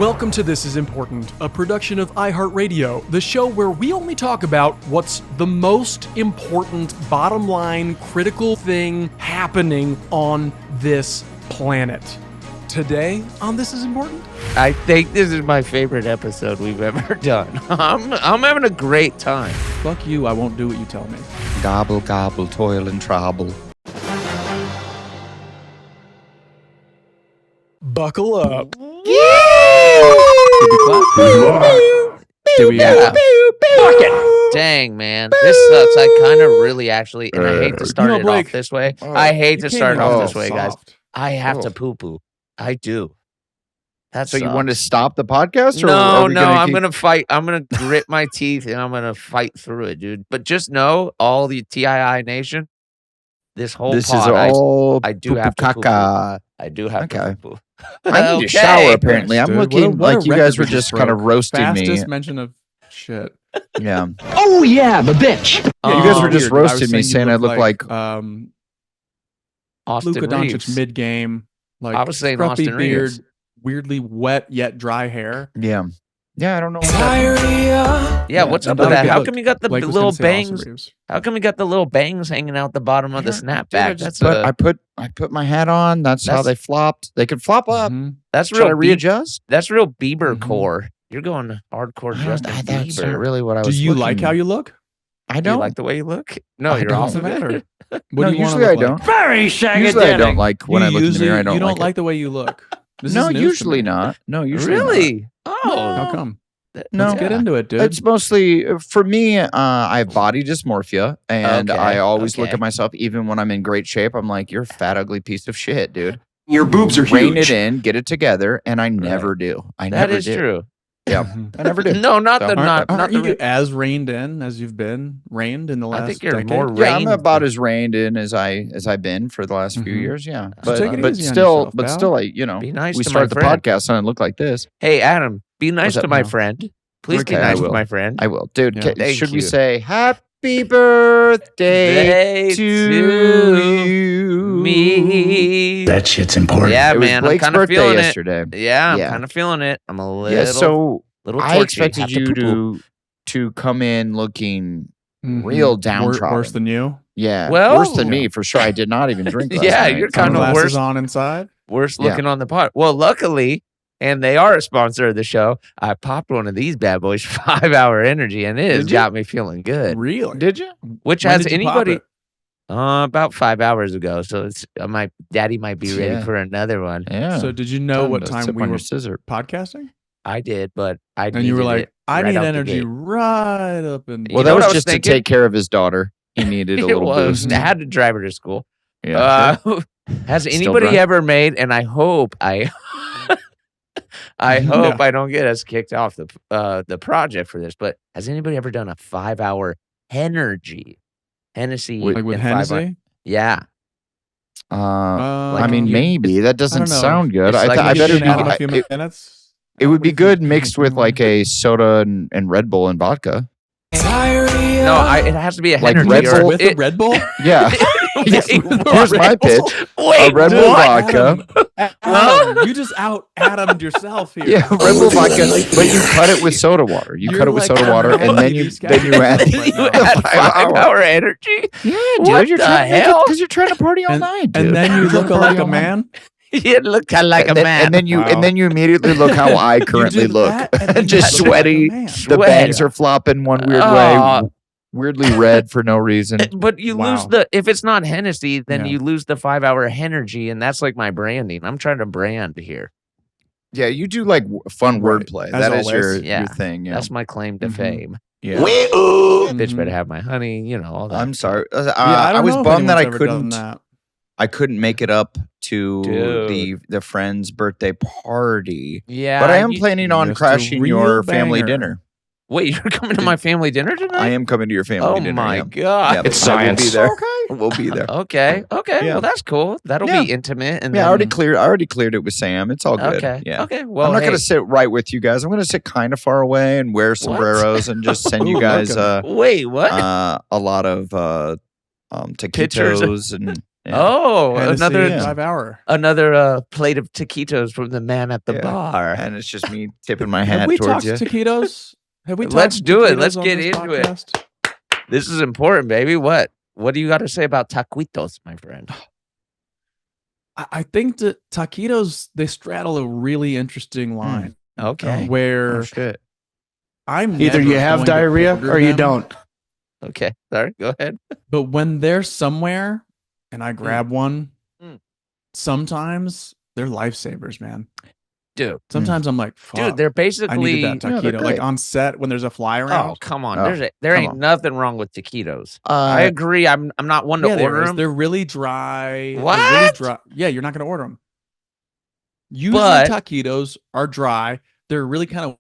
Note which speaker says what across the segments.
Speaker 1: Welcome to This Is Important, a production of iHeartRadio, the show where we only talk about what's the most important, bottom line, critical thing happening on this planet. Today on This Is Important?
Speaker 2: I think this is my favorite episode we've ever done. I'm having a great time.
Speaker 3: Fuck you, I won't do what you tell me.
Speaker 4: Gobble, gobble, toil and trouble.
Speaker 1: Buckle up.
Speaker 3: Did we
Speaker 2: Yeah. Dang, man. This sucks. I kind of really actually, and I hate to start it
Speaker 1: Blake,
Speaker 2: off this way. I hate to start it off this way, guys.
Speaker 1: Soft.
Speaker 2: I have to poo-poo. I do.
Speaker 4: So you want to stop the podcast? Or
Speaker 2: No,
Speaker 4: are we
Speaker 2: I'm
Speaker 4: keep...
Speaker 2: going to fight. I'm going to grit my teeth, and I'm going to fight through it, dude. But just know, all the TII Nation, this whole
Speaker 4: This
Speaker 2: pod,
Speaker 4: is all
Speaker 2: I do have to poo-poo.
Speaker 4: caca.
Speaker 2: I do have to poo-poo.
Speaker 4: I need to shower, apparently. I'm
Speaker 1: Dude,
Speaker 4: looking
Speaker 1: what a
Speaker 4: like you guys were
Speaker 1: record we
Speaker 4: just
Speaker 1: just
Speaker 4: kind of
Speaker 1: broke.
Speaker 4: roasting me.
Speaker 3: Fastest mention of shit.
Speaker 4: Yeah.
Speaker 5: Oh, yeah, the bitch.
Speaker 4: Yeah, you guys were just
Speaker 3: Weird.
Speaker 4: roasting me,
Speaker 3: you
Speaker 4: saying I look like
Speaker 2: Austin
Speaker 3: Luka
Speaker 2: Reeves.
Speaker 3: Doncic mid-game. Like
Speaker 2: I was saying
Speaker 3: scruffy
Speaker 2: Austin
Speaker 3: beard,
Speaker 2: Reeves.
Speaker 3: weirdly wet yet dry hair.
Speaker 4: Yeah. Yeah, I don't know what that
Speaker 2: Yeah, what's up
Speaker 3: not
Speaker 2: with
Speaker 3: a
Speaker 2: that?
Speaker 3: good
Speaker 2: How
Speaker 3: look.
Speaker 2: come you got the
Speaker 3: Blake was
Speaker 2: little
Speaker 3: gonna say Austin
Speaker 2: bangs?
Speaker 3: Reeves.
Speaker 2: How come you got the little bangs hanging out the bottom of the
Speaker 4: Dude,
Speaker 2: snapback? That's
Speaker 4: I put my hat on. That's how they flopped. They could flop up.
Speaker 3: Mhm.
Speaker 2: that's
Speaker 4: Should I
Speaker 2: real
Speaker 4: readjust?
Speaker 2: That's real Bieber
Speaker 3: Mhm.
Speaker 2: core. You're going hardcore Justin
Speaker 4: That's
Speaker 2: Bieber.
Speaker 4: really what I was
Speaker 3: Do you
Speaker 4: looking-
Speaker 3: like how you look?
Speaker 4: I
Speaker 2: Do you
Speaker 4: don't.
Speaker 2: like the way you look? No,
Speaker 4: I
Speaker 2: you're
Speaker 4: don't.
Speaker 2: off
Speaker 3: Doesn't
Speaker 2: of it.
Speaker 3: matter. What
Speaker 4: No,
Speaker 3: do you wanna
Speaker 4: usually I
Speaker 3: look like?
Speaker 4: don't.
Speaker 5: Very
Speaker 4: Usually I don't like when I look in the mirror. I don't
Speaker 3: you don't
Speaker 4: like
Speaker 3: like
Speaker 4: it.
Speaker 3: the way you look. This
Speaker 4: No,
Speaker 3: is news to
Speaker 4: usually
Speaker 3: me.
Speaker 4: not. No, usually not.
Speaker 2: Really?
Speaker 3: How
Speaker 2: Oh,
Speaker 3: come?
Speaker 4: No.
Speaker 3: Let's get into it, dude.
Speaker 4: It's mostly for me. I have body dysmorphia, and
Speaker 2: Okay,
Speaker 4: I always look
Speaker 2: okay.
Speaker 4: at myself, even when I'm in great shape. I'm like, "You're a fat, ugly piece of shit, dude."
Speaker 5: Your boobs are
Speaker 4: Rein
Speaker 5: huge.
Speaker 4: it in, get it together, and I never do. I
Speaker 2: that
Speaker 4: never
Speaker 2: is
Speaker 4: do.
Speaker 2: true.
Speaker 4: Yeah, I never did.
Speaker 2: No, not
Speaker 4: So-
Speaker 2: the not
Speaker 3: Aren't
Speaker 2: the.
Speaker 3: you as reined in as you've been reined in the last
Speaker 2: I think you're
Speaker 3: decade?
Speaker 2: more
Speaker 4: Yeah, I'm
Speaker 2: reined.
Speaker 4: about as reined in as I've been for the last few
Speaker 3: Mhm.
Speaker 4: years. Yeah,
Speaker 2: So take it
Speaker 4: but
Speaker 3: easy on
Speaker 4: still,
Speaker 3: yourself,
Speaker 4: but
Speaker 3: pal.
Speaker 4: still,
Speaker 2: Be nice
Speaker 4: we
Speaker 2: to
Speaker 4: start
Speaker 2: my
Speaker 4: the
Speaker 2: friend.
Speaker 4: podcast and I look like this.
Speaker 2: Hey, Adam, be nice
Speaker 4: What's
Speaker 2: to
Speaker 4: up
Speaker 2: my
Speaker 4: now?
Speaker 2: friend. Please be
Speaker 4: Okay, I
Speaker 2: nice to
Speaker 4: will.
Speaker 2: my friend.
Speaker 4: I will, dude.
Speaker 3: Yeah.
Speaker 2: Thank
Speaker 4: Should we
Speaker 2: you.
Speaker 4: say happy birthday
Speaker 2: Day
Speaker 4: to you?
Speaker 2: me.
Speaker 5: That shit's important.
Speaker 2: Yeah,
Speaker 4: It was
Speaker 2: man,
Speaker 4: Blake's
Speaker 2: I'm kind of
Speaker 4: birthday
Speaker 2: feeling
Speaker 4: yesterday.
Speaker 2: it. Yeah, I'm
Speaker 4: Yeah.
Speaker 2: kind of feeling it. I'm a little,
Speaker 4: Yeah, so
Speaker 2: little
Speaker 4: I
Speaker 2: torchy.
Speaker 4: expected
Speaker 2: Have
Speaker 4: you
Speaker 2: poo-poo.
Speaker 4: to come in looking
Speaker 3: Mhm.
Speaker 4: real downtrodden.
Speaker 3: Worse than you.
Speaker 4: Yeah,
Speaker 2: Well-
Speaker 4: worse than me for sure. I did not even drink last
Speaker 2: Yeah,
Speaker 4: night.
Speaker 2: you're kind of
Speaker 3: Sunglasses
Speaker 2: worse.
Speaker 3: on inside.
Speaker 2: Worst
Speaker 4: Yeah.
Speaker 2: looking on the pot. Well, luckily, and they are a sponsor of the show, I popped one of these bad boys, 5-hour energy, and it has
Speaker 4: Did you?
Speaker 2: got me feeling good.
Speaker 3: Really?
Speaker 4: Did you?
Speaker 2: Which
Speaker 3: When
Speaker 2: has
Speaker 3: did you pop
Speaker 2: anybody
Speaker 3: it?
Speaker 2: about 5 hours ago. So it's my daddy might be ready
Speaker 4: Yeah.
Speaker 2: for another one.
Speaker 4: Yeah.
Speaker 3: So did you know what
Speaker 4: to
Speaker 3: time
Speaker 4: sip
Speaker 3: we
Speaker 4: on
Speaker 3: were
Speaker 4: your scissor.
Speaker 3: podcasting?
Speaker 2: I did, but I
Speaker 3: And you were
Speaker 2: needed
Speaker 3: like,
Speaker 2: it
Speaker 3: I
Speaker 2: right
Speaker 3: need
Speaker 2: out the
Speaker 3: energy
Speaker 2: gate.
Speaker 3: right up and
Speaker 2: You
Speaker 4: Well,
Speaker 2: know
Speaker 4: that
Speaker 2: what I
Speaker 4: was
Speaker 2: was
Speaker 4: just to
Speaker 2: thinking?
Speaker 4: take care of his daughter. He needed a
Speaker 2: It
Speaker 4: little
Speaker 2: was.
Speaker 4: boost.
Speaker 2: I had to drive her to school.
Speaker 4: Yeah.
Speaker 2: Has
Speaker 4: Still
Speaker 2: anybody
Speaker 4: drive?
Speaker 2: ever made? And I hope I hope I don't get us kicked off the project for this. But has anybody ever done a 5-hour Hennessy?
Speaker 3: like with
Speaker 2: in 5 hours?
Speaker 3: Hennessy?
Speaker 2: Yeah.
Speaker 4: I mean,
Speaker 2: you-
Speaker 4: maybe that doesn't
Speaker 3: don't know.
Speaker 4: sound good.
Speaker 2: It's
Speaker 4: I,
Speaker 2: like
Speaker 4: I
Speaker 2: you
Speaker 4: better
Speaker 2: should
Speaker 4: be.
Speaker 3: Adam a
Speaker 2: I-
Speaker 3: few
Speaker 4: It,
Speaker 3: minutes.
Speaker 4: it would be good mixed with like a soda and Red Bull and vodka.
Speaker 2: No, it has to be a
Speaker 4: Like
Speaker 2: Hennessy.
Speaker 4: Red
Speaker 2: or
Speaker 4: Bull
Speaker 3: with a Red Bull?
Speaker 4: Yeah.
Speaker 2: Wait,
Speaker 4: Here's my pitch.
Speaker 2: Wait,
Speaker 4: A Red Bull
Speaker 2: what?
Speaker 4: vodka.
Speaker 3: Adam, you just out Adam'd yourself here.
Speaker 4: Yeah, Red Bull vodka. But you cut it with soda water. You
Speaker 3: You're
Speaker 4: cut it with
Speaker 3: like
Speaker 4: soda water, and then you add
Speaker 3: Right
Speaker 2: You
Speaker 3: now.
Speaker 2: had
Speaker 4: the 5 hour.
Speaker 2: 5-hour energy?
Speaker 4: Yeah, dude.
Speaker 2: What
Speaker 4: You're
Speaker 2: the
Speaker 4: trying
Speaker 2: hell?
Speaker 4: because you're trying to party all night, dude.
Speaker 3: And then you
Speaker 4: You're trying
Speaker 3: look
Speaker 4: to party
Speaker 3: like a
Speaker 4: all night.
Speaker 3: man.
Speaker 2: You look kind of like a man.
Speaker 4: And then you
Speaker 3: Wow.
Speaker 4: and then you immediately look how I currently
Speaker 3: did
Speaker 4: look.
Speaker 3: that, and then you
Speaker 4: Just
Speaker 3: look like a
Speaker 4: sweaty.
Speaker 3: man.
Speaker 4: The
Speaker 2: Sweat.
Speaker 4: bangs are flopping one weird
Speaker 2: Aw.
Speaker 4: way, weirdly red for no reason.
Speaker 2: But you lose
Speaker 3: Wow.
Speaker 2: if it's not Hennessy, then
Speaker 3: Yeah.
Speaker 2: you lose the 5-hour energy, and that's like my branding. I'm trying to brand here.
Speaker 4: Yeah, you do like fun
Speaker 3: Right.
Speaker 4: wordplay.
Speaker 3: As
Speaker 4: That is your
Speaker 3: always.
Speaker 2: Yeah.
Speaker 4: thing. Yeah.
Speaker 2: That's my claim to
Speaker 3: Mhm.
Speaker 2: fame.
Speaker 4: yeah.
Speaker 2: Bitch
Speaker 3: Mhm.
Speaker 2: better have my honey, you know, all that.
Speaker 4: I'm sorry.
Speaker 3: Yeah,
Speaker 4: I
Speaker 3: don't
Speaker 4: was
Speaker 3: know if
Speaker 4: bummed that I
Speaker 3: anyone's ever done
Speaker 4: couldn't.
Speaker 3: that.
Speaker 4: I couldn't make it up to
Speaker 2: Dude.
Speaker 4: the friend's birthday party,
Speaker 2: Yeah.
Speaker 4: but I am
Speaker 2: you-
Speaker 4: planning on
Speaker 3: missed a
Speaker 4: crashing your
Speaker 3: real
Speaker 4: family
Speaker 3: banger.
Speaker 4: dinner.
Speaker 2: Wait, you're coming to my family dinner tonight?
Speaker 4: I am coming to your family
Speaker 2: Oh
Speaker 4: dinner.
Speaker 2: my
Speaker 4: yeah.
Speaker 2: god.
Speaker 4: Yeah,
Speaker 5: It's
Speaker 4: I will be
Speaker 5: science.
Speaker 4: there.
Speaker 3: Okay.
Speaker 4: We'll be there.
Speaker 2: Okay. Okay.
Speaker 4: Yeah.
Speaker 2: Well, that's cool. That'll
Speaker 4: Yeah.
Speaker 2: be intimate. And
Speaker 4: Yeah,
Speaker 2: then,
Speaker 4: I already cleared it with Sam. It's all good.
Speaker 2: Okay.
Speaker 4: Yeah.
Speaker 2: Okay. Well,
Speaker 4: I'm not
Speaker 2: hey,
Speaker 4: going to sit right with you guys. I'm going to sit kind of far away and wear sombreros and just send you
Speaker 3: Ooh,
Speaker 4: guys
Speaker 3: look
Speaker 2: Wait, what?
Speaker 4: a lot of
Speaker 2: Pictures.
Speaker 4: taquitos and Yeah.
Speaker 2: Oh,
Speaker 3: Hennessy, 5 hour.
Speaker 2: another plate of taquitos from the man at the
Speaker 4: Yeah.
Speaker 2: bar.
Speaker 4: And it's just me tipping my
Speaker 3: Have
Speaker 4: hat
Speaker 3: we
Speaker 4: towards
Speaker 3: talked
Speaker 4: you.
Speaker 3: taquitos? Have we?
Speaker 2: Let's
Speaker 3: talked
Speaker 2: do it.
Speaker 3: taquitos
Speaker 2: Let's
Speaker 3: on
Speaker 2: get
Speaker 3: this
Speaker 2: into it.
Speaker 3: podcast?
Speaker 2: This is important, baby. What do you got to say about taquitos, my friend?
Speaker 3: I think that taquitos, they straddle a really interesting line.
Speaker 2: Okay.
Speaker 3: Where
Speaker 4: Oh, shit.
Speaker 3: I'm
Speaker 5: Either
Speaker 3: never
Speaker 5: you have
Speaker 3: going to
Speaker 5: diarrhea
Speaker 3: order
Speaker 5: or you
Speaker 3: them,
Speaker 5: don't.
Speaker 2: Okay. Sorry. Go ahead.
Speaker 3: But when they're somewhere and I grab one,
Speaker 2: Mm.
Speaker 3: sometimes they're lifesavers, man.
Speaker 2: Dude.
Speaker 3: Sometimes I'm like, fuck,
Speaker 2: Dude, they're
Speaker 3: I
Speaker 2: basically.
Speaker 3: needed that
Speaker 4: Yeah, they're
Speaker 3: taquito. Like
Speaker 4: great.
Speaker 3: on set when there's a fly around.
Speaker 2: Oh, come on.
Speaker 4: Oh,
Speaker 2: There
Speaker 4: come
Speaker 2: ain't
Speaker 4: on.
Speaker 2: nothing wrong with taquitos. I agree. I'm not one to
Speaker 3: yeah,
Speaker 2: order them.
Speaker 3: they're really dry.
Speaker 2: What?
Speaker 3: They're really dry. Yeah, you're not going to order them. Usually
Speaker 2: But-
Speaker 3: taquitos are dry. They're really kind of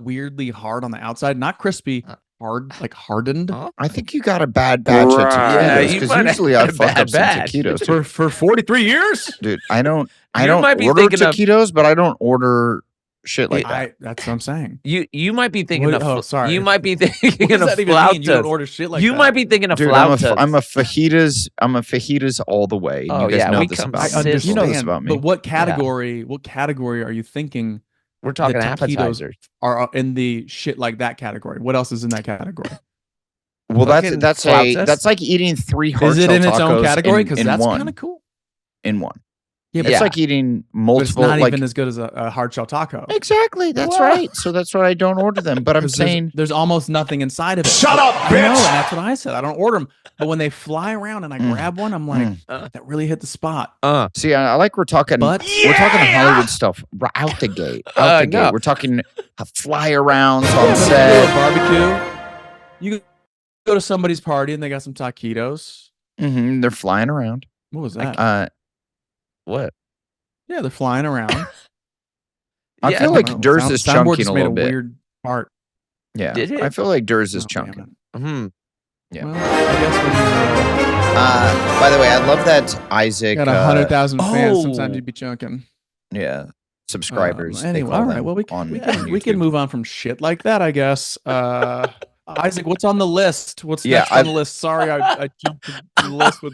Speaker 3: weirdly hard on the outside, not crispy, hard, like hardened.
Speaker 2: Oh,
Speaker 4: I think you got a bad batch of
Speaker 5: Right.
Speaker 2: Yeah,
Speaker 4: taquitos
Speaker 2: you
Speaker 4: because
Speaker 2: might have
Speaker 4: usually
Speaker 2: had
Speaker 4: I
Speaker 2: a
Speaker 4: fuck
Speaker 2: bad
Speaker 4: up some
Speaker 2: batch.
Speaker 4: taquitos.
Speaker 3: For 43 years?
Speaker 4: Dude, I don't
Speaker 2: You might be
Speaker 4: order
Speaker 2: thinking of-
Speaker 4: taquitos, but I don't order shit like that.
Speaker 3: That's what I'm saying.
Speaker 2: You might be thinking
Speaker 3: What-
Speaker 2: of.
Speaker 3: oh, sorry.
Speaker 2: You might be
Speaker 3: What
Speaker 2: thinking
Speaker 3: does
Speaker 2: of
Speaker 3: that even mean? You don't
Speaker 2: flautas.
Speaker 3: order shit like
Speaker 2: You
Speaker 3: that.
Speaker 2: might be thinking of
Speaker 4: Dude,
Speaker 2: flautas.
Speaker 4: I'm a fajitas all the way.
Speaker 2: Oh,
Speaker 4: you guys
Speaker 2: yeah,
Speaker 4: know
Speaker 2: we
Speaker 4: this
Speaker 2: come
Speaker 4: about
Speaker 3: I
Speaker 2: sizzle.
Speaker 4: me.
Speaker 3: understand.
Speaker 4: You know this about me.
Speaker 3: But what category? What category are you thinking
Speaker 2: We're talking
Speaker 3: the taquitos
Speaker 2: appetizers.
Speaker 3: are in the shit like that category? What else is in that category?
Speaker 4: Well,
Speaker 2: fucking
Speaker 4: that's
Speaker 2: flautas?
Speaker 4: that's like eating 3 hard
Speaker 3: Is it
Speaker 4: shell
Speaker 3: in its own
Speaker 4: tacos
Speaker 3: category?
Speaker 4: in
Speaker 3: Because that's
Speaker 4: one.
Speaker 3: kind of cool.
Speaker 4: In one.
Speaker 3: Yeah,
Speaker 4: It's
Speaker 2: Yeah.
Speaker 4: like eating
Speaker 3: but it's
Speaker 4: multiple.
Speaker 3: not
Speaker 4: like
Speaker 3: even as good as a hard shell taco.
Speaker 4: exactly. That's
Speaker 3: What?
Speaker 4: right. So that's why I don't order them. But I'm
Speaker 3: 'Cause
Speaker 4: saying
Speaker 3: there's almost nothing inside of it.
Speaker 5: Shut up,
Speaker 3: I know, and
Speaker 5: bitch!
Speaker 3: that's what I said. I don't order them, but when they fly around and I grab one, I'm like, that really hit the spot.
Speaker 4: See, I like we're talking.
Speaker 3: But
Speaker 4: We're talking Hollywood stuff out the gate. Out the gate.
Speaker 2: no.
Speaker 4: We're talking fly arounds
Speaker 3: Yeah,
Speaker 4: on
Speaker 3: but if you do
Speaker 4: set.
Speaker 3: a barbecue, you go to somebody's party and they got some taquitos.
Speaker 4: They're flying around.
Speaker 3: What was that?
Speaker 2: What?
Speaker 3: Yeah, they're flying around.
Speaker 4: I
Speaker 2: Yeah,
Speaker 4: feel
Speaker 3: I
Speaker 4: like
Speaker 3: don't know.
Speaker 4: Durs is
Speaker 3: Soundboard
Speaker 4: chunking
Speaker 3: just
Speaker 4: a
Speaker 3: made
Speaker 4: little bit.
Speaker 3: weird part.
Speaker 4: Yeah,
Speaker 2: Did it?
Speaker 4: I feel like Durs is
Speaker 3: Oh, damn
Speaker 4: chunking.
Speaker 3: it.
Speaker 4: Yeah.
Speaker 3: Well, I guess when
Speaker 4: By the way, I love that Isaac.
Speaker 3: you got 100,000 fans, sometimes
Speaker 2: oh.
Speaker 3: you'd be chunking.
Speaker 4: Yeah, subscribers. they
Speaker 3: Anyway,
Speaker 4: call
Speaker 3: all right.
Speaker 4: them
Speaker 3: Well, we
Speaker 4: on
Speaker 3: can
Speaker 4: YouTube.
Speaker 3: move on from shit like that, I guess. Isaac, what's on the list? What's
Speaker 4: Yeah,
Speaker 3: next on the list? Sorry, I jumped the list with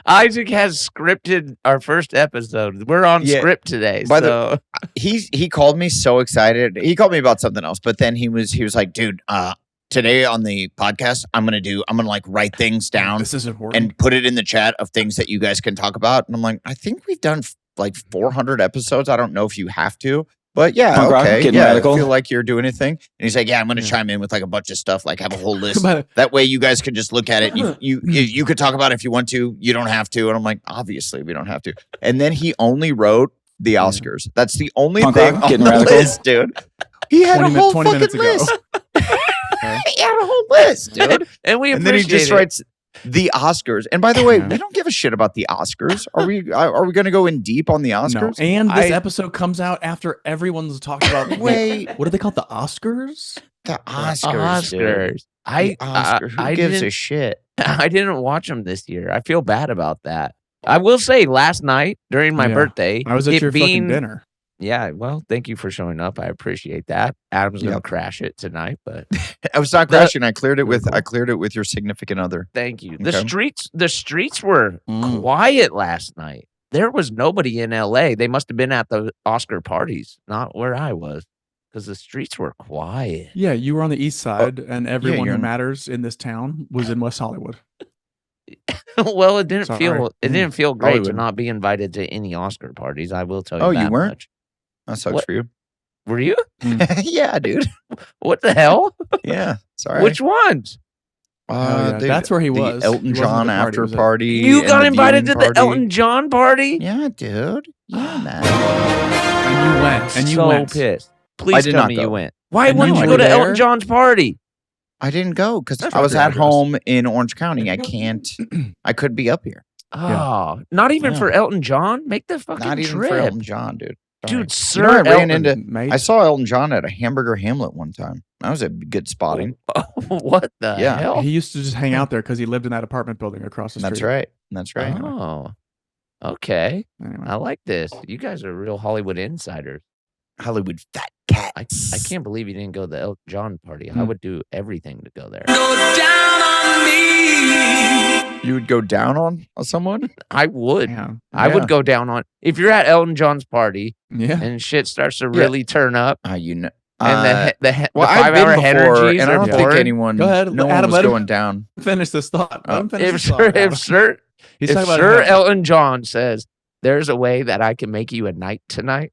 Speaker 2: Isaac has scripted our first episode. We're on
Speaker 4: Yeah.
Speaker 2: script today.
Speaker 4: By
Speaker 2: so
Speaker 4: He called me so excited. He called me about something else, but then he was like, dude, today on the podcast, I'm gonna like write things down
Speaker 3: This is important.
Speaker 4: and put it in the chat of things that you guys can talk about. And I'm like, I think we've done like 400 episodes. I don't know if you have to, but yeah,
Speaker 5: Punk rock,
Speaker 4: okay,
Speaker 5: getting
Speaker 4: yeah.
Speaker 5: radical.
Speaker 4: I feel like you're doing anything. And he's like, yeah, I'm gonna chime in with like a bunch of stuff, like have a whole list.
Speaker 3: But
Speaker 4: That way, you guys could just look at it. You could talk about it if you want to. You don't have to. And I'm like, obviously, we don't have to. And then he only wrote the Oscars. That's the only
Speaker 5: Punk
Speaker 4: thing
Speaker 5: rock,
Speaker 4: on
Speaker 5: getting
Speaker 4: the
Speaker 5: radical.
Speaker 4: list, dude. He had a whole
Speaker 3: 20 minutes
Speaker 4: fucking
Speaker 3: ago.
Speaker 4: list. He had a whole list, dude.
Speaker 2: and we
Speaker 4: And then he
Speaker 2: appreciate
Speaker 4: just
Speaker 2: it.
Speaker 4: writes the Oscars. And by the way,
Speaker 3: Yeah.
Speaker 4: we don't give a shit about the Oscars. Are we going to go in deep on the
Speaker 3: no.
Speaker 4: Oscars?
Speaker 3: And this
Speaker 2: I-
Speaker 3: episode comes out after everyone's talked about.
Speaker 4: Wait.
Speaker 3: What do they call it? The Oscars?
Speaker 4: The Oscars. Dude.
Speaker 2: Oscars.
Speaker 4: The Oscars. Who
Speaker 2: I
Speaker 4: gives
Speaker 2: didn't,
Speaker 4: a shit?
Speaker 2: I didn't watch them this year. I feel bad about that. I will say, last night during my
Speaker 3: Yeah.
Speaker 2: birthday,
Speaker 3: I was at
Speaker 2: it
Speaker 3: your
Speaker 2: being,
Speaker 3: fucking dinner.
Speaker 2: Yeah, well, thank you for showing up. I appreciate that. Adam's gonna
Speaker 4: Yep.
Speaker 2: crash it tonight, but
Speaker 4: I was not
Speaker 2: The-
Speaker 4: crashing. I cleared it with your significant other.
Speaker 2: thank you.
Speaker 4: Okay.
Speaker 2: The streets were
Speaker 3: Mm.
Speaker 2: quiet last night. There was nobody in LA. They must have been at the Oscar parties, not where I was, because the streets were quiet.
Speaker 3: Yeah, you were on the east side, and everyone
Speaker 4: you're
Speaker 3: who
Speaker 4: in-
Speaker 3: matters in this town was in West Hollywood.
Speaker 2: Well, it didn't
Speaker 3: Sorry.
Speaker 2: feel didn't feel great to
Speaker 3: Hollywood.
Speaker 2: not be invited to any Oscar parties. I will tell you.
Speaker 4: Oh,
Speaker 2: that
Speaker 4: you weren't?
Speaker 2: much.
Speaker 4: That sucks
Speaker 2: What?
Speaker 4: for you.
Speaker 2: Were you?
Speaker 4: Yeah, dude.
Speaker 2: What the hell?
Speaker 4: Yeah. Sorry.
Speaker 2: Which ones?
Speaker 3: Oh, yeah,
Speaker 4: dude,
Speaker 3: that's where he
Speaker 4: the
Speaker 3: was. He
Speaker 4: Elton
Speaker 3: wasn't at
Speaker 4: John
Speaker 3: the party,
Speaker 4: after
Speaker 3: was it?
Speaker 4: party.
Speaker 2: You
Speaker 4: and
Speaker 2: got
Speaker 4: the
Speaker 2: invited to
Speaker 4: viewing
Speaker 2: the
Speaker 4: party.
Speaker 2: Elton John party?
Speaker 4: Yeah, dude. Yeah, man.
Speaker 3: And you went. And you
Speaker 2: so
Speaker 3: went.
Speaker 2: pissed. Please
Speaker 4: did
Speaker 2: tell
Speaker 4: not
Speaker 2: me
Speaker 4: go.
Speaker 2: you went. Why
Speaker 3: And
Speaker 2: wouldn't
Speaker 3: you
Speaker 2: you
Speaker 3: were
Speaker 2: go to
Speaker 3: there?
Speaker 2: Elton John's party?
Speaker 4: I didn't go because
Speaker 3: That's
Speaker 4: I was
Speaker 3: your
Speaker 4: at
Speaker 3: address.
Speaker 4: home in Orange County. I can't. I couldn't be up here.
Speaker 2: Oh, not even
Speaker 4: Yeah.
Speaker 2: for Elton John? Make the fucking
Speaker 4: Not even
Speaker 2: trip.
Speaker 4: for Elton John, dude. Sorry.
Speaker 2: Dude,
Speaker 4: You
Speaker 2: Sir
Speaker 4: know, I ran
Speaker 2: Elton.
Speaker 4: into.
Speaker 3: Mate.
Speaker 4: I saw Elton John at a Hamburger Hamlet one time. That was a good spotting.
Speaker 2: What the
Speaker 4: Yeah.
Speaker 2: hell?
Speaker 3: He used to just hang out there because he lived in that apartment building across the street.
Speaker 4: That's right. That's right.
Speaker 2: Oh, okay.
Speaker 3: Anyway.
Speaker 2: I like this. You guys are real Hollywood insiders.
Speaker 4: Hollywood fat cat.
Speaker 2: I can't believe you didn't go to the Elton John party. I
Speaker 3: Hmm.
Speaker 2: would do everything to go there.
Speaker 6: Go down on me.
Speaker 4: You would go down on someone?
Speaker 2: I would.
Speaker 3: Yeah.
Speaker 2: I would go down on. If you're at Elton John's party
Speaker 3: Yeah.
Speaker 2: and shit starts to really turn up,
Speaker 4: You know.
Speaker 2: and the
Speaker 4: Well, I've
Speaker 2: 5
Speaker 4: been
Speaker 2: hour
Speaker 4: before,
Speaker 2: energies
Speaker 4: and I
Speaker 2: are
Speaker 4: don't think
Speaker 2: boring.
Speaker 4: anyone.
Speaker 3: Go ahead,
Speaker 4: No one
Speaker 3: Adam,
Speaker 4: was
Speaker 3: let him-
Speaker 4: going down.
Speaker 3: Finish this thought. Let him finish
Speaker 2: If
Speaker 3: this
Speaker 2: Sir,
Speaker 3: thought, Adam. He's
Speaker 2: if
Speaker 3: talking about
Speaker 2: Sir
Speaker 3: heaven.
Speaker 2: Elton John says there's a way that I can make you a knight tonight,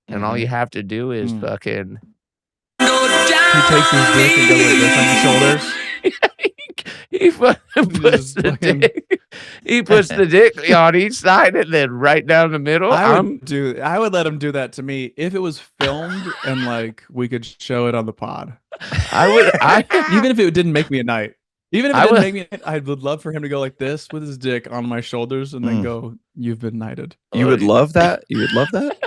Speaker 2: and all you have to do is fucking.
Speaker 3: He takes his dick and goes like this on your shoulders.
Speaker 2: He fucking puts
Speaker 3: Just
Speaker 2: the
Speaker 3: fucking-
Speaker 2: dick. He puts the dick on each side and then right down the middle.
Speaker 3: I would let him do that to me if it was filmed and like we could show it on the pod. Even if it didn't make me a knight. Even if it
Speaker 2: I
Speaker 3: didn't
Speaker 2: would-
Speaker 3: make me, I would love for him to go like this with his dick on my shoulders and then go, "You've been knighted."
Speaker 4: You would love that? You would love that?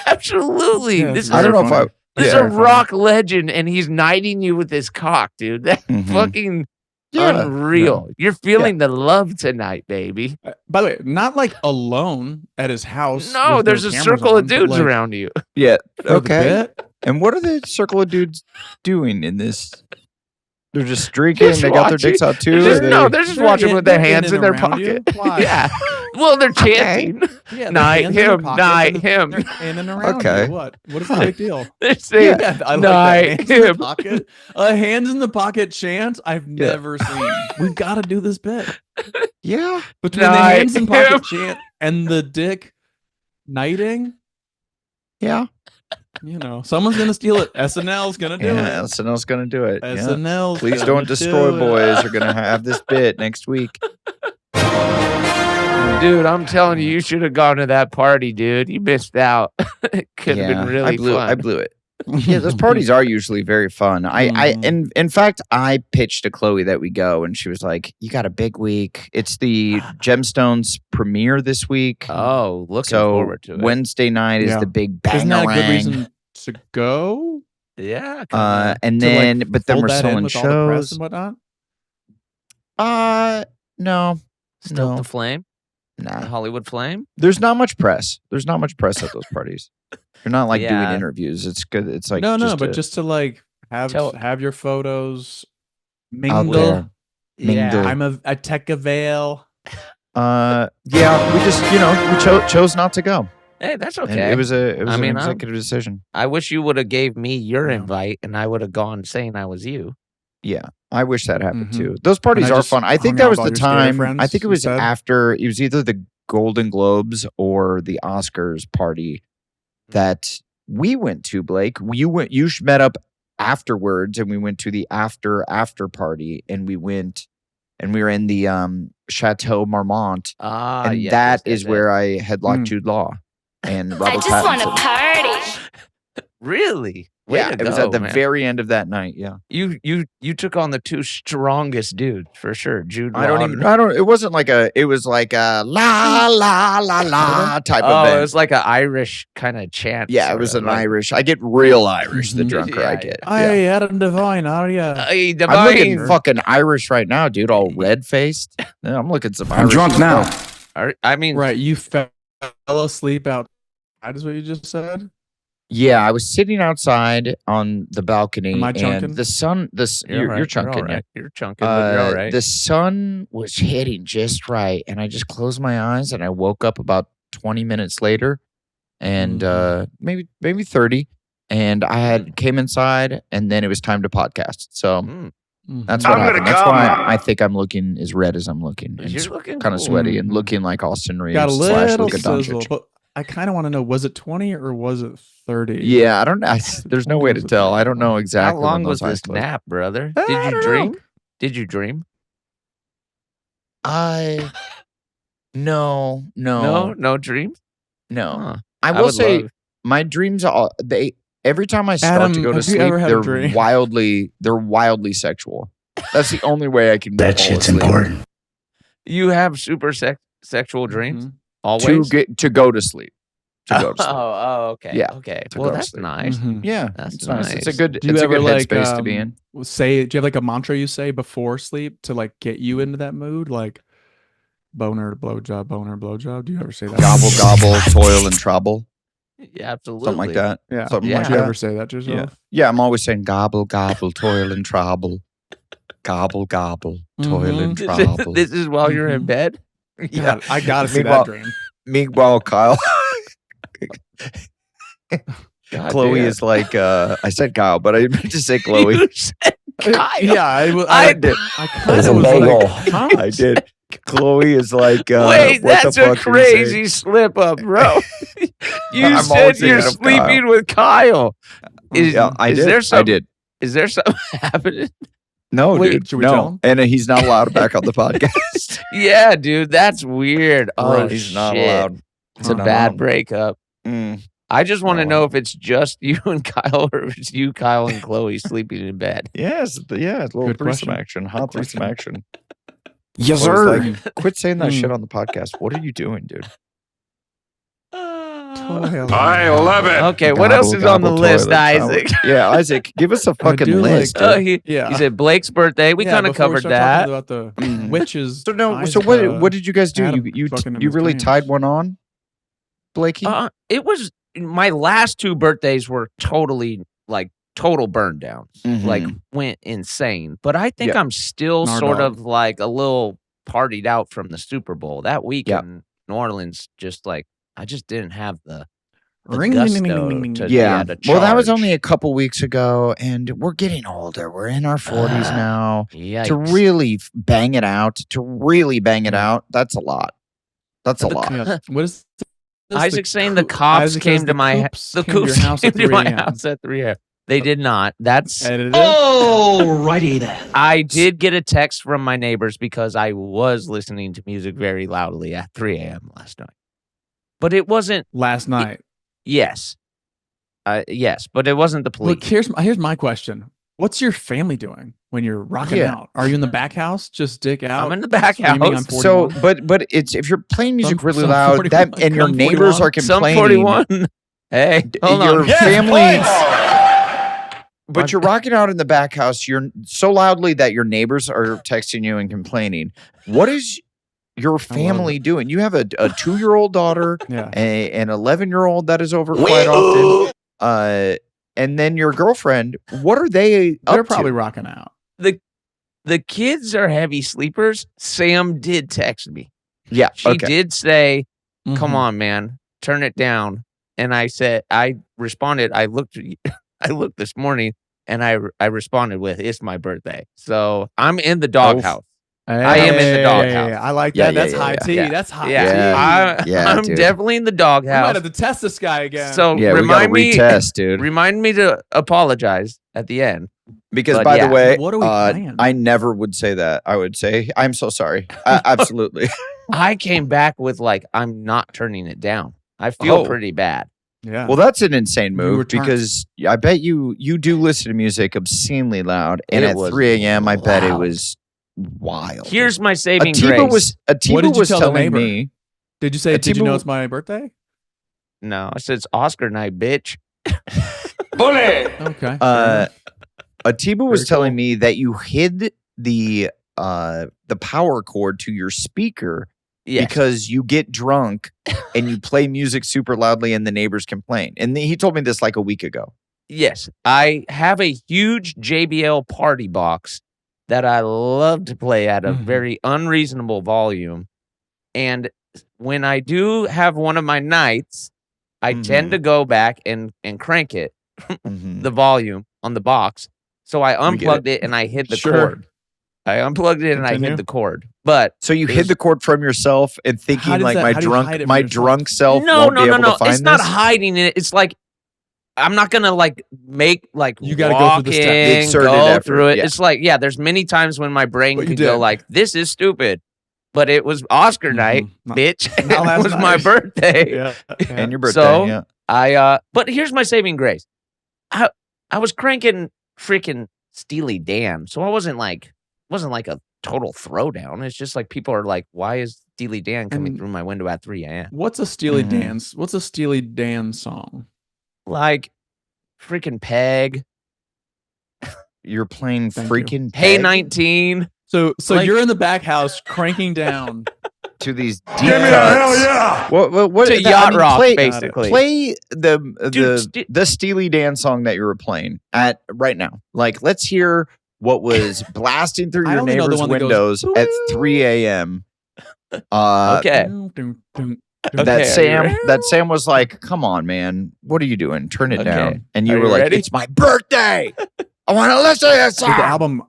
Speaker 2: Absolutely.
Speaker 3: Yeah,
Speaker 2: this is
Speaker 4: I don't know if I.
Speaker 2: This is
Speaker 4: Yeah.
Speaker 2: a rock legend, and he's knighting you with his cock, dude. That's
Speaker 4: Mhm.
Speaker 2: fucking
Speaker 4: Yeah.
Speaker 2: unreal. You're feeling the love tonight, baby.
Speaker 3: By the way, not like alone at his house.
Speaker 2: No,
Speaker 3: with
Speaker 2: there's a
Speaker 3: cameras
Speaker 2: circle
Speaker 3: on,
Speaker 2: of
Speaker 3: but,
Speaker 2: dudes
Speaker 3: like,
Speaker 2: around you.
Speaker 4: Yeah.
Speaker 3: for the
Speaker 4: Okay.
Speaker 3: bit.
Speaker 4: And what are the circle of dudes doing in this? They're just drinking.
Speaker 2: Just
Speaker 4: They got their
Speaker 2: watching.
Speaker 4: dicks out too.
Speaker 2: They're just,
Speaker 4: or
Speaker 2: no,
Speaker 4: they-
Speaker 2: they're just
Speaker 3: They're
Speaker 2: watching
Speaker 3: in-
Speaker 2: with their
Speaker 3: they're in
Speaker 2: hands in
Speaker 3: and
Speaker 2: their
Speaker 3: around you.
Speaker 2: pocket.
Speaker 3: Why?
Speaker 2: Yeah. Well, they're chanting.
Speaker 3: Yeah, their
Speaker 2: Knight
Speaker 3: hands in their
Speaker 2: him,
Speaker 3: pockets
Speaker 2: knight
Speaker 3: and
Speaker 2: him.
Speaker 3: they're in and around
Speaker 4: Okay.
Speaker 3: you. What is the big deal?
Speaker 2: They're saying,
Speaker 3: Yeah, I like
Speaker 2: Knight
Speaker 3: that. Hands in the
Speaker 2: him.
Speaker 3: pocket. A hands in the pocket chant I've never seen. We've got to do this bit.
Speaker 4: Yeah.
Speaker 3: Between the
Speaker 2: Knight
Speaker 3: hands in pocket
Speaker 2: him.
Speaker 3: chant and the dick knighting,
Speaker 4: Yeah.
Speaker 3: you know, someone's gonna steal it. SNL's gonna do
Speaker 4: Yeah.
Speaker 3: it.
Speaker 4: SNL's gonna do it. Yeah.
Speaker 3: SNL's
Speaker 4: Please
Speaker 3: gonna
Speaker 4: don't destroy
Speaker 3: do it.
Speaker 4: boys. Are gonna have this bit next week.
Speaker 2: dude, I'm telling you, you should have gone to that party, dude. You missed out. It could have been really
Speaker 4: I blew
Speaker 2: fun.
Speaker 4: it. Yeah, those parties are usually very fun. In fact, I pitched to Chloe that we go, and she was like, "You got a big week. It's the Gemstones premiere this week.
Speaker 2: Oh, looking
Speaker 4: so
Speaker 2: forward to it.
Speaker 4: Wednesday night is
Speaker 3: Yeah.
Speaker 4: the big
Speaker 3: Isn't that a good
Speaker 4: bangarang.
Speaker 3: reason to go?
Speaker 2: Yeah.
Speaker 4: And
Speaker 3: To, like,
Speaker 4: then, but then
Speaker 3: fold
Speaker 4: we're
Speaker 3: that
Speaker 4: still
Speaker 3: in
Speaker 4: in
Speaker 3: with all the press
Speaker 4: shows.
Speaker 3: and whatnot.
Speaker 4: No,
Speaker 2: Still
Speaker 4: no.
Speaker 2: the flame, the
Speaker 4: nah.
Speaker 2: Hollywood flame.
Speaker 4: There's not much press. There's not much press at those parties. You're not like
Speaker 2: Yeah.
Speaker 4: doing interviews. It's good. It's like
Speaker 3: No,
Speaker 4: just
Speaker 3: but
Speaker 4: a-
Speaker 3: just to like have your photos
Speaker 4: out
Speaker 3: mingle.
Speaker 4: there. Mingle.
Speaker 3: I'm a tech avail.
Speaker 4: Yeah, we just we chose not to go.
Speaker 2: Hey, that's
Speaker 4: And
Speaker 2: okay.
Speaker 4: it was an
Speaker 2: I'm-
Speaker 4: executive decision.
Speaker 2: I wish you would have gave me your
Speaker 3: Yeah.
Speaker 2: invite, and I would have gone saying I was you.
Speaker 4: Yeah, I wish that happened
Speaker 3: Mhm.
Speaker 4: too. Those parties
Speaker 3: And I
Speaker 4: are
Speaker 3: just
Speaker 4: fun. I think
Speaker 3: hung
Speaker 4: that
Speaker 3: out
Speaker 4: was
Speaker 3: with
Speaker 4: the
Speaker 3: all your skater
Speaker 4: time.
Speaker 3: friends,
Speaker 4: I think it
Speaker 3: you
Speaker 4: was
Speaker 3: said?
Speaker 4: after. It was either the Golden Globes or the Oscars party that we went to. Blake, You met up afterwards, and we went to the after party, and we went, and we were in the Chateau Marmont,
Speaker 2: Ah,
Speaker 4: and
Speaker 2: yes,
Speaker 4: that
Speaker 2: yes,
Speaker 4: is
Speaker 2: yes,
Speaker 4: where I headlocked
Speaker 3: Mm.
Speaker 4: Jude Law and
Speaker 6: I
Speaker 4: Robert
Speaker 6: just want to
Speaker 4: Pattinson.
Speaker 6: party.
Speaker 2: yes. Really? Way
Speaker 4: Yeah,
Speaker 2: to
Speaker 4: it was
Speaker 2: go,
Speaker 4: at the
Speaker 2: man.
Speaker 4: very end of that night. Yeah.
Speaker 2: You took on the two strongest dudes for sure. Jude. Law and-
Speaker 4: It wasn't like it was like a la la la la type
Speaker 2: Oh,
Speaker 4: of
Speaker 2: it
Speaker 4: event.
Speaker 2: was like an Irish kind of chant.
Speaker 4: Yeah, it
Speaker 2: sorta,
Speaker 4: was an
Speaker 2: like,
Speaker 4: Irish. I get real Irish the
Speaker 3: Mhm.
Speaker 4: drunker I
Speaker 2: Yeah,
Speaker 4: get.
Speaker 3: Hey,
Speaker 4: Yeah.
Speaker 3: Adam Devine, are ya?
Speaker 2: Hey,
Speaker 4: I'm looking
Speaker 2: Devine.
Speaker 4: fucking Irish right now, dude. All red faced. Yeah, I'm looking some.
Speaker 5: I'm
Speaker 4: Irish
Speaker 5: drunk now.
Speaker 2: I mean,
Speaker 3: Right, you fell asleep out. That is what you just said.
Speaker 4: Yeah, I was sitting outside on the balcony,
Speaker 3: Am I chunking?
Speaker 4: and the sun. You're
Speaker 2: right,
Speaker 4: chunking,
Speaker 2: all right.
Speaker 4: yeah.
Speaker 2: You're chunking, but you're all right.
Speaker 4: The sun was hitting just right, and I just closed my eyes, and I woke up about 20 minutes later, and maybe 30, and I had came inside, and then it was time to podcast. So
Speaker 2: Mm.
Speaker 4: that's
Speaker 3: Mhm.
Speaker 4: what
Speaker 5: I'm gonna
Speaker 4: happened. That's
Speaker 5: come.
Speaker 4: why I think I'm looking as red as I'm looking, and
Speaker 2: You're looking
Speaker 4: kind of
Speaker 2: cool.
Speaker 4: sweaty and
Speaker 3: Mhm.
Speaker 4: looking like Austin Reeves
Speaker 3: got a
Speaker 4: /
Speaker 3: little
Speaker 4: Luka
Speaker 3: sizzle,
Speaker 4: Doncic.
Speaker 3: but I kind of want to know: was it 20 or was it 30?
Speaker 4: Yeah, I don't know. There's no way to tell. I don't know exactly.
Speaker 2: How long
Speaker 4: when
Speaker 2: was
Speaker 4: those eyes
Speaker 2: this
Speaker 4: closed.
Speaker 2: nap, brother?
Speaker 3: I
Speaker 2: Did
Speaker 3: don't
Speaker 2: you
Speaker 3: know.
Speaker 2: dream? Did you dream?
Speaker 4: No.
Speaker 2: No dreams.
Speaker 4: I
Speaker 2: I
Speaker 4: will
Speaker 2: would
Speaker 4: say
Speaker 2: love-
Speaker 4: my dreams are every time I start
Speaker 3: Adam,
Speaker 4: to go to
Speaker 3: have you
Speaker 4: sleep,
Speaker 3: ever had a
Speaker 4: they're
Speaker 3: dream?
Speaker 4: wildly sexual. That's the only way I can
Speaker 5: That
Speaker 4: fall
Speaker 5: shit's
Speaker 4: asleep.
Speaker 5: important.
Speaker 2: You have super sexual dreams
Speaker 3: Mhm.
Speaker 2: always.
Speaker 4: to go to sleep. To go to sleep.
Speaker 2: Okay.
Speaker 4: Yeah,
Speaker 2: Okay.
Speaker 4: to
Speaker 2: Well,
Speaker 4: go to
Speaker 2: that's
Speaker 4: sleep.
Speaker 2: nice.
Speaker 3: Mhm.
Speaker 4: Yeah,
Speaker 2: That's
Speaker 4: it's nice. It's a
Speaker 2: nice.
Speaker 4: good.
Speaker 3: Do you
Speaker 4: It's a
Speaker 3: ever
Speaker 4: good
Speaker 3: like
Speaker 4: headspace to be in.
Speaker 3: say? Do you have like a mantra you say before sleep to like get you into that mood? Like boner, blowjob. Do you ever say that?
Speaker 4: Gobble gobble, toil and trouble,
Speaker 2: Yeah, absolutely.
Speaker 4: something like that.
Speaker 3: Yeah.
Speaker 4: Something
Speaker 2: Yeah.
Speaker 4: like
Speaker 3: Do you
Speaker 4: that.
Speaker 3: ever say that to yourself?
Speaker 4: Yeah, I'm always saying gobble gobble, toil and trouble. Gobble, gobble. Toilet
Speaker 1: Mhm.
Speaker 4: trouble.
Speaker 2: This is while you're in
Speaker 1: Mhm.
Speaker 2: bed?
Speaker 1: God, I gotta see
Speaker 4: Meanwhile-
Speaker 1: that dream.
Speaker 4: Meanwhile, Kyle.
Speaker 2: God
Speaker 4: Chloe
Speaker 2: damn.
Speaker 4: is like, I said Kyle, but I meant to say Chloe.
Speaker 2: You said Kyle.
Speaker 1: Yeah,
Speaker 2: I
Speaker 1: did. I kind
Speaker 5: It's
Speaker 1: of
Speaker 5: a
Speaker 1: was
Speaker 5: bagel.
Speaker 1: like, huh?
Speaker 4: I did. Chloe is like,
Speaker 2: Wait,
Speaker 4: what
Speaker 2: that's
Speaker 4: the
Speaker 2: a
Speaker 4: fuck did he say?
Speaker 2: crazy slip up, bro. You
Speaker 4: I'm
Speaker 2: said
Speaker 4: always
Speaker 2: you're
Speaker 4: thinking of
Speaker 2: sleeping
Speaker 4: Kyle.
Speaker 2: with Kyle. Is,
Speaker 4: Yeah, I
Speaker 2: is
Speaker 4: did.
Speaker 2: There
Speaker 4: I
Speaker 2: something,
Speaker 4: did.
Speaker 2: Is there something happening?
Speaker 4: No,
Speaker 2: Wait,
Speaker 4: dude.
Speaker 1: should we tell
Speaker 4: No.
Speaker 1: him?
Speaker 4: And he's not allowed back on the podcast.
Speaker 2: Yeah, dude, that's weird. Oh,
Speaker 4: Right, he's
Speaker 2: shit.
Speaker 4: not allowed.
Speaker 2: It's a
Speaker 4: Not
Speaker 2: bad
Speaker 4: allowed.
Speaker 2: breakup.
Speaker 4: Mm.
Speaker 2: I just want to
Speaker 4: No.
Speaker 2: know if it's just you and Kyle or if it's you, Kyle, and Chloe sleeping in bed.
Speaker 4: Yes, a little
Speaker 1: Good
Speaker 4: threesome
Speaker 1: question.
Speaker 4: action, hot
Speaker 1: Good
Speaker 4: threesome
Speaker 1: question.
Speaker 4: action.
Speaker 5: Yes,
Speaker 4: Chloe's
Speaker 5: sir.
Speaker 4: like, quit saying that
Speaker 1: Mm.
Speaker 4: shit on the podcast. What are you doing, dude?
Speaker 5: I love it.
Speaker 2: Okay, what else is on the list, Isaac?
Speaker 4: Yeah, Isaac, give us a fucking
Speaker 1: do like
Speaker 4: list.
Speaker 1: to-
Speaker 4: dude.
Speaker 1: Yeah.
Speaker 2: He said Blake's birthday. We
Speaker 1: Yeah,
Speaker 2: kind of
Speaker 1: before we
Speaker 2: covered
Speaker 1: start
Speaker 2: that.
Speaker 1: talking about the
Speaker 4: Mhm.
Speaker 1: witches.
Speaker 4: So no,
Speaker 1: Isaac,
Speaker 4: what did you guys do?
Speaker 1: had him
Speaker 4: You
Speaker 1: fucking in
Speaker 4: you
Speaker 1: his
Speaker 4: really
Speaker 1: dreams.
Speaker 4: tied one on, Blakey?
Speaker 2: It was my last two birthdays were totally like total burn downs.
Speaker 4: Mhm.
Speaker 2: Like went insane. But I think
Speaker 4: Yeah.
Speaker 2: I'm still
Speaker 1: Our
Speaker 2: sort
Speaker 1: dog.
Speaker 2: of like a little partied out from the Super Bowl. That week
Speaker 4: Yeah.
Speaker 2: in New Orleans, just like I just didn't have the
Speaker 1: Ring, ding, ding,
Speaker 2: gusto
Speaker 1: ding, ding,
Speaker 2: to,
Speaker 1: ding.
Speaker 4: Yeah.
Speaker 2: to
Speaker 4: Well, that was
Speaker 2: charge.
Speaker 4: only a couple weeks ago, and we're getting older. We're in our 40s now.
Speaker 2: Yikes.
Speaker 4: To really bang it out, that's a lot. That's a lot.
Speaker 1: Yeah. What is this?
Speaker 2: Isaac's saying the cops
Speaker 1: Isaac
Speaker 2: came
Speaker 1: says
Speaker 2: to my
Speaker 1: coops
Speaker 2: the
Speaker 1: came to your
Speaker 2: coops
Speaker 1: house
Speaker 2: came
Speaker 1: at
Speaker 2: to
Speaker 1: 3
Speaker 2: my
Speaker 1: a.m.
Speaker 2: house at 3 a.m. They did not. That's
Speaker 1: Edited.
Speaker 5: Alrighty then.
Speaker 2: I did get a text from my neighbors because I was listening to music very loudly at 3 a.m. last night. But it wasn't.
Speaker 1: Last night.
Speaker 2: Yes, yes, but it wasn't the police.
Speaker 1: Look, here's my question. What's your family doing when you're rocking
Speaker 4: Yeah.
Speaker 1: out? Are you in the back house, just dick out?
Speaker 2: I'm in the back
Speaker 1: screaming
Speaker 2: house.
Speaker 1: on
Speaker 4: So,
Speaker 1: 41?
Speaker 4: but it's if you're playing music really
Speaker 1: some
Speaker 4: loud,
Speaker 1: 41,
Speaker 4: that and your
Speaker 1: come
Speaker 4: neighbors
Speaker 1: 41.
Speaker 4: are
Speaker 2: Some
Speaker 4: complaining.
Speaker 2: 41. Hey, hold
Speaker 4: your
Speaker 2: on.
Speaker 4: family. But you're rocking out in the back house. You're so loudly that your neighbors are texting you and complaining. What is your family doing? You have a 2-year-old daughter,
Speaker 1: yeah.
Speaker 4: an 11-year-old that is over quite often, and then your girlfriend. What are they
Speaker 1: They're
Speaker 4: up
Speaker 1: probably
Speaker 4: to?
Speaker 1: rocking out.
Speaker 2: The kids are heavy sleepers. Sam did text me.
Speaker 4: Yeah,
Speaker 2: She
Speaker 4: okay.
Speaker 2: did say, "Come
Speaker 1: Mhm.
Speaker 2: on, man, turn it down." And I said, I responded. I looked this morning, and I responded with, "It's my birthday, so I'm in the doghouse." I am in the doghouse.
Speaker 1: I like
Speaker 4: Yeah,
Speaker 1: that.
Speaker 4: yeah,
Speaker 1: That's
Speaker 4: yeah,
Speaker 1: high
Speaker 4: yeah.
Speaker 1: tea.
Speaker 2: Yeah.
Speaker 1: That's high
Speaker 2: Yeah,
Speaker 1: tea.
Speaker 4: Yeah,
Speaker 2: I'm
Speaker 4: dude.
Speaker 2: definitely in the
Speaker 1: We might
Speaker 2: doghouse.
Speaker 1: have to test this guy again.
Speaker 2: So
Speaker 4: Yeah, we gotta
Speaker 2: remind me,
Speaker 4: retest, dude.
Speaker 2: remind me to apologize at the end.
Speaker 4: Because
Speaker 2: But
Speaker 4: by
Speaker 2: yeah.
Speaker 4: the way,
Speaker 1: What are we playing?
Speaker 4: I never would say that. I would say, I'm so sorry. Absolutely.
Speaker 2: I came back with like, I'm not turning it down. I feel
Speaker 4: Oh.
Speaker 2: pretty bad.
Speaker 1: yeah.
Speaker 4: Well, that's an insane
Speaker 1: You
Speaker 4: move
Speaker 1: were turned.
Speaker 4: because I bet you do listen to music obscenely loud. And
Speaker 2: It
Speaker 4: at
Speaker 2: was
Speaker 4: 3 a.m., I bet it
Speaker 2: loud.
Speaker 4: was wild.
Speaker 2: Here's my saving
Speaker 4: Atiba
Speaker 2: grace.
Speaker 1: What
Speaker 4: Atiba
Speaker 1: did you
Speaker 4: was
Speaker 1: tell the
Speaker 4: telling
Speaker 1: neighbor?
Speaker 4: me.
Speaker 1: Did you say? Did you
Speaker 4: Atiba-
Speaker 1: know it's my birthday?
Speaker 2: No, I said it's Oscar night, bitch.
Speaker 5: Bully.
Speaker 1: Okay.
Speaker 4: Atiba was
Speaker 1: Very
Speaker 4: telling
Speaker 1: cool.
Speaker 4: me that you hid the power cord to your speaker
Speaker 2: Yes.
Speaker 4: because you get drunk and you play music super loudly and the neighbors complain. And he told me this like a week ago.
Speaker 2: Yes, I have a huge JBL party box that I love to play at a
Speaker 1: Mhm.
Speaker 2: very unreasonable volume. And when I do have one of my nights, I tend to go back and crank it,
Speaker 4: Mhm.
Speaker 2: the volume on the box. So I
Speaker 4: We get
Speaker 2: unplugged it and I hit the
Speaker 1: Sure.
Speaker 2: cord. I unplugged it and I
Speaker 1: Continue.
Speaker 2: hit the cord. But
Speaker 4: So you
Speaker 2: It
Speaker 4: hid
Speaker 2: was-
Speaker 4: the cord from yourself and
Speaker 1: How
Speaker 4: thinking
Speaker 1: does
Speaker 4: like
Speaker 1: that-
Speaker 4: my
Speaker 1: how do you hide it from yourself?
Speaker 4: drunk self
Speaker 2: no,
Speaker 4: won't
Speaker 2: no,
Speaker 4: be
Speaker 2: no,
Speaker 4: able
Speaker 2: no.
Speaker 4: to find
Speaker 2: It's not
Speaker 4: this?
Speaker 2: hiding it. It's like I'm not gonna like make like
Speaker 1: You gotta go through the steps. The
Speaker 2: walk in,
Speaker 4: exerted
Speaker 2: go
Speaker 4: effort,
Speaker 2: through it.
Speaker 4: yeah.
Speaker 2: It's like there's many times when my brain
Speaker 1: But you
Speaker 2: could go
Speaker 1: did.
Speaker 2: like, "This is stupid," but it was Oscar night,
Speaker 1: Mhm. Not-
Speaker 2: bitch.
Speaker 1: not
Speaker 2: It
Speaker 1: last
Speaker 2: was my
Speaker 1: night.
Speaker 2: birthday.
Speaker 1: Yeah.
Speaker 4: And your birthday,
Speaker 2: So-
Speaker 4: yeah.
Speaker 2: But here's my saving grace. I was cranking freaking Steely Dan, so I wasn't like a total throwdown. It's just like people are like, "Why is Steely Dan coming
Speaker 1: And-
Speaker 2: through my window at 3 a.m.?"
Speaker 1: What's a Steely
Speaker 4: Mhm.
Speaker 1: dance? What's a Steely Dan song?
Speaker 2: Like freaking Peg,
Speaker 4: You're playing
Speaker 1: Thank
Speaker 4: freaking
Speaker 2: Hey
Speaker 4: Peg
Speaker 2: 19.
Speaker 1: So
Speaker 2: Like-
Speaker 1: you're in the back house cranking down.
Speaker 4: to these deep
Speaker 5: Give me a
Speaker 4: cuts.
Speaker 5: hell yeah.
Speaker 4: What
Speaker 2: To
Speaker 4: I
Speaker 2: yacht
Speaker 4: mean,
Speaker 2: rock,
Speaker 4: play,
Speaker 2: basically.
Speaker 4: Play
Speaker 2: Dude,
Speaker 4: the Steely Dan song that you were playing at right now. Like, let's hear what was blasting through
Speaker 3: I
Speaker 4: your
Speaker 3: only know the
Speaker 4: neighbor's
Speaker 3: one that
Speaker 4: windows
Speaker 3: goes,
Speaker 4: at 3 a.m.
Speaker 2: Okay.
Speaker 4: That Sam was like, "Come on, man, what are you doing? Turn it down." And you
Speaker 2: Are
Speaker 4: were
Speaker 2: you
Speaker 4: like,
Speaker 2: ready?
Speaker 4: "It's my birthday. I want to listen to this
Speaker 3: Is
Speaker 4: song."
Speaker 3: the album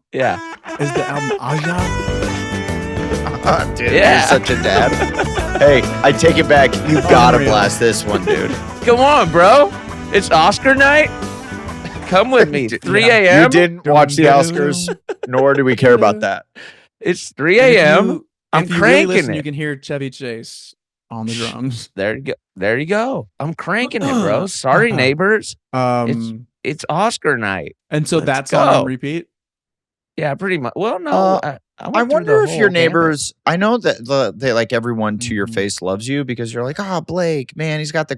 Speaker 3: Aja?
Speaker 4: Dude,
Speaker 2: Yeah.
Speaker 4: you're such a dad. Hey, I take it back. You gotta blast this one, dude.
Speaker 2: Come on, bro. It's Oscar night. Come with me. 3 a.m.
Speaker 4: You didn't watch the Oscars, nor do we care about that.
Speaker 2: It's 3 a.m. I'm
Speaker 3: If you really
Speaker 2: cranking
Speaker 3: listen,
Speaker 2: it.
Speaker 3: you can hear Chevy Chase on the drums.
Speaker 2: There you go. There you go. I'm cranking it, bro. Sorry, neighbors. It's Oscar night.
Speaker 3: And so
Speaker 2: Let's
Speaker 3: that's on
Speaker 2: go.
Speaker 3: repeat.
Speaker 2: Yeah, pretty much. Well, no.
Speaker 4: I wonder if your neighbors. I know that they like everyone to your face loves you because you're like, "Oh, Blake, man, he's got the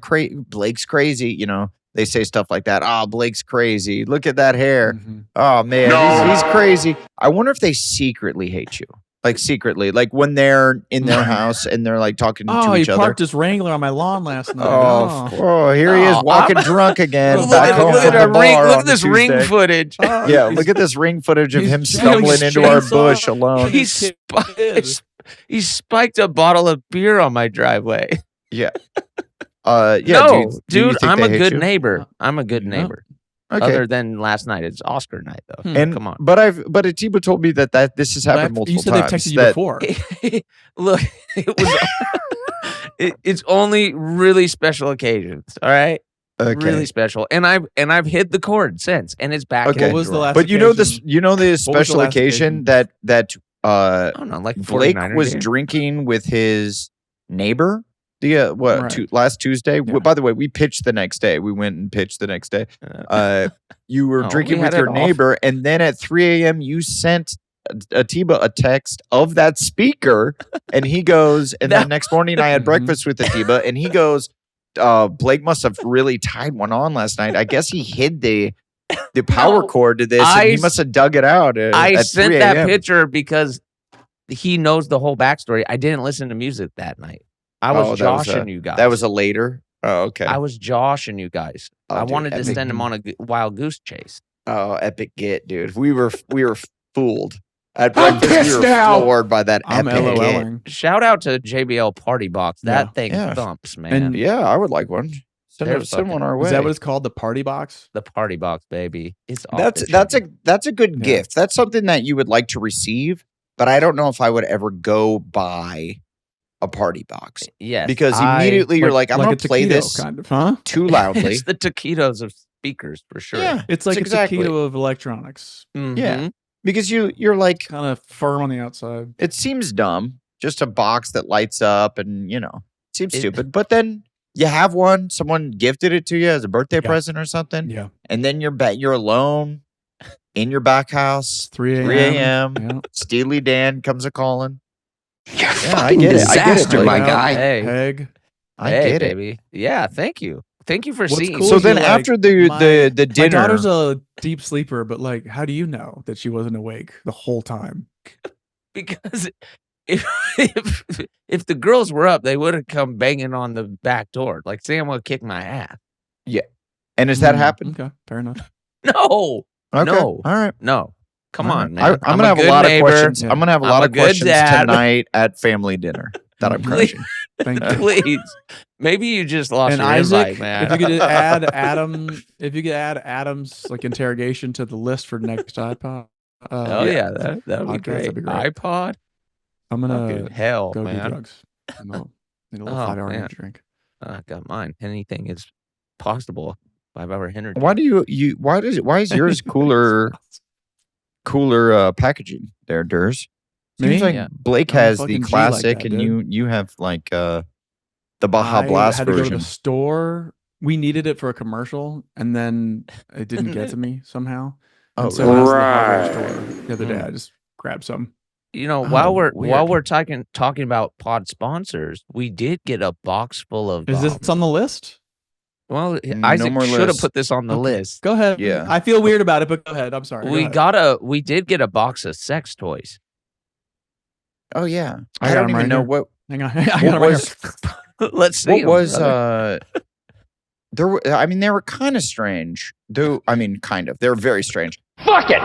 Speaker 4: Blake's crazy." You know, they say stuff like that. "Oh, Blake's crazy. Look at that hair. Oh man, he's crazy." I wonder if they secretly hate you. Like secretly, like when they're in their house and they're like talking to each
Speaker 3: he
Speaker 4: other.
Speaker 3: parked his Wrangler on my lawn last night.
Speaker 4: Oh, here he is walking drunk again.
Speaker 2: Look
Speaker 4: back home from the bar
Speaker 2: look
Speaker 4: on
Speaker 2: at this
Speaker 4: Tuesday.
Speaker 2: ring footage.
Speaker 4: Yeah, look at this ring footage of
Speaker 3: he's
Speaker 4: him
Speaker 3: driving
Speaker 4: stumbling into our
Speaker 3: chainsaw.
Speaker 4: bush alone.
Speaker 2: He spiked a bottle of beer on my driveway.
Speaker 4: Yeah.
Speaker 2: No,
Speaker 4: do you
Speaker 2: dude,
Speaker 4: think
Speaker 2: I'm
Speaker 4: they
Speaker 2: a
Speaker 4: hate
Speaker 2: good
Speaker 4: you?
Speaker 2: neighbor. I'm a good neighbor.
Speaker 4: Okay.
Speaker 2: Other than last night, it's Oscar night though.
Speaker 4: And
Speaker 2: come on.
Speaker 4: but Atiba told me that this has happened multiple
Speaker 3: You said
Speaker 4: times.
Speaker 3: they've texted you before.
Speaker 2: Look, it was. It's only really special occasions. All right.
Speaker 4: Okay.
Speaker 2: Really special, and I've hid the cord since, and it's back.
Speaker 4: Okay.
Speaker 2: In
Speaker 3: What was the
Speaker 2: drawer.
Speaker 3: last
Speaker 4: But you know this.
Speaker 3: occasion?
Speaker 4: You know the
Speaker 3: was the
Speaker 4: special
Speaker 3: last
Speaker 4: occasion
Speaker 3: occasion?
Speaker 4: that
Speaker 2: I don't know, like
Speaker 4: Blake
Speaker 2: 49er
Speaker 4: was
Speaker 2: game.
Speaker 4: drinking with his neighbor. The
Speaker 3: Right.
Speaker 4: last Tuesday.
Speaker 3: Yeah.
Speaker 4: By the way, we pitched the next day. We went and pitched the next day. You were
Speaker 2: Oh,
Speaker 4: drinking
Speaker 2: we
Speaker 4: with
Speaker 2: had
Speaker 4: your
Speaker 2: it off.
Speaker 4: neighbor, and then at 3 a.m. you sent Atiba a text of that speaker, and he goes. And then next morning I had breakfast with Atiba, and he goes, "Blake must have really tied one on last night. I guess he hid the power cord to this, and he must have dug it out."
Speaker 2: I
Speaker 4: at
Speaker 2: sent
Speaker 4: 3
Speaker 2: that
Speaker 4: a.m.
Speaker 2: picture because he knows the whole backstory. I didn't listen to music that night. I was joshing you guys.
Speaker 4: That was a later. Oh, okay.
Speaker 2: I was joshing you guys.
Speaker 4: Oh,
Speaker 2: I
Speaker 4: dude,
Speaker 2: wanted to
Speaker 4: epic.
Speaker 2: send him on a wild goose chase.
Speaker 4: Oh, epic get, dude. We were fooled. At
Speaker 5: I'm
Speaker 4: breakfast, we
Speaker 5: pissed
Speaker 4: were
Speaker 5: now.
Speaker 4: floored by that
Speaker 3: I'm
Speaker 4: epic get.
Speaker 3: LOLing.
Speaker 2: Shout out to JBL Party Box. That
Speaker 3: Yeah.
Speaker 2: thing
Speaker 4: Yeah.
Speaker 2: thumps, man.
Speaker 3: And
Speaker 4: Yeah, I would like one.
Speaker 2: They're
Speaker 4: Send one our way.
Speaker 3: Is that what it's called? The party box?
Speaker 2: the Party Box, baby. It's off
Speaker 4: That's
Speaker 2: the
Speaker 4: that's a good
Speaker 3: Yeah.
Speaker 4: gift. That's something that you would like to receive, but I don't know if I would ever go buy a party box
Speaker 2: yes.
Speaker 4: because immediately you're like, I'm
Speaker 3: like
Speaker 4: gonna
Speaker 3: a
Speaker 4: play
Speaker 3: taquito
Speaker 4: this
Speaker 3: kind of, huh?
Speaker 4: too loudly.
Speaker 2: It's the taquitos of speakers for sure.
Speaker 4: Yeah,
Speaker 3: It's like
Speaker 4: exactly.
Speaker 3: a taquito of electronics.
Speaker 2: Mhm.
Speaker 4: Yeah. Because you're like,
Speaker 3: Kind of firm on the outside.
Speaker 4: it seems dumb, just a box that lights up, and it seems stupid. But then you have one, someone gifted it to you as a birthday present or something,
Speaker 3: Yeah.
Speaker 4: and then you're alone in your back house,
Speaker 3: 3 a.m.
Speaker 4: 3 a.m.
Speaker 3: Yeah.
Speaker 4: Steely Dan comes a calling.
Speaker 5: You're
Speaker 4: I
Speaker 5: fucking
Speaker 4: get it. I get it,
Speaker 5: disaster,
Speaker 4: Blake.
Speaker 5: my
Speaker 3: Out,
Speaker 5: guy.
Speaker 2: Hey.
Speaker 3: Peg.
Speaker 4: I
Speaker 2: Hey,
Speaker 4: get it.
Speaker 2: baby. Yeah, thank you. Thank you for
Speaker 3: What's
Speaker 2: seeing.
Speaker 3: cool
Speaker 4: So
Speaker 3: is
Speaker 4: then
Speaker 3: you're like,
Speaker 4: after the
Speaker 3: My
Speaker 4: dinner,
Speaker 3: daughter's a deep sleeper, but like, how do you know that she wasn't awake the whole time?
Speaker 2: Because if the girls were up, they would have come banging on the back door. Like Sam would kick my ass.
Speaker 4: and has that happened?
Speaker 3: Okay, fair enough.
Speaker 2: No,
Speaker 4: Okay.
Speaker 2: No.
Speaker 4: All right.
Speaker 2: no. Come
Speaker 3: All
Speaker 2: on,
Speaker 3: right.
Speaker 2: man.
Speaker 4: I'm gonna have a lot of questions.
Speaker 3: Yeah.
Speaker 4: I'm gonna have a
Speaker 2: I'm
Speaker 4: lot
Speaker 2: a
Speaker 4: of
Speaker 2: good
Speaker 4: questions
Speaker 2: dad.
Speaker 4: tonight at family dinner that I'm
Speaker 3: Please.
Speaker 4: crushing.
Speaker 3: Thank you.
Speaker 2: Please. Maybe you just lost
Speaker 3: And
Speaker 2: your
Speaker 3: Isaac,
Speaker 2: invite, man.
Speaker 3: if you could add Adam's like interrogation to the list for next iPod.
Speaker 2: Oh yeah, that would be
Speaker 3: Podcast,
Speaker 2: great.
Speaker 3: that'd be great.
Speaker 2: iPod.
Speaker 3: I'm gonna
Speaker 2: Fucking hell,
Speaker 3: go do
Speaker 2: man.
Speaker 3: drugs. Need a little
Speaker 2: Oh,
Speaker 3: 5-hour
Speaker 2: man.
Speaker 3: energy drink.
Speaker 2: I got mine. Anything is possible. 5-hour energy.
Speaker 4: Why do you why is yours cooler packaging there, Durs? Seems
Speaker 3: Me?
Speaker 4: like
Speaker 2: Yeah.
Speaker 4: Blake
Speaker 3: I'm a
Speaker 4: has the
Speaker 3: fucking G like
Speaker 4: classic,
Speaker 3: that,
Speaker 4: and
Speaker 3: dude.
Speaker 4: you have like the Baja
Speaker 3: I
Speaker 4: Blast
Speaker 3: had to go to
Speaker 4: version.
Speaker 3: the store. We needed it for a commercial, and then it didn't get to me somehow.
Speaker 4: Oh,
Speaker 3: And so I was in the
Speaker 5: right.
Speaker 3: hardware store the other day. I just grabbed some.
Speaker 2: You know,
Speaker 3: Oh,
Speaker 2: while
Speaker 3: weird.
Speaker 2: we're talking about pod sponsors, we did get a box full of.
Speaker 3: Is this on the list?
Speaker 2: Well,
Speaker 4: No
Speaker 2: Isaac
Speaker 4: more
Speaker 2: should have
Speaker 4: lists.
Speaker 2: put this on the
Speaker 3: Okay.
Speaker 2: list.
Speaker 3: Go ahead.
Speaker 4: Yeah.
Speaker 3: I feel weird about it, but go ahead. I'm sorry. Go ahead.
Speaker 2: We did get a box of sex toys.
Speaker 4: Oh yeah,
Speaker 3: I
Speaker 4: I
Speaker 3: got
Speaker 4: don't
Speaker 3: 'em
Speaker 4: even
Speaker 3: right
Speaker 4: know
Speaker 3: here.
Speaker 4: what
Speaker 3: Hang on. I got it right
Speaker 4: was
Speaker 3: here.
Speaker 2: Let's see.
Speaker 4: what
Speaker 2: 'em,
Speaker 4: was
Speaker 2: brother.
Speaker 4: there were, I mean, they were kind of strange. Though I mean, kind of. They're very strange.
Speaker 5: Fuck it.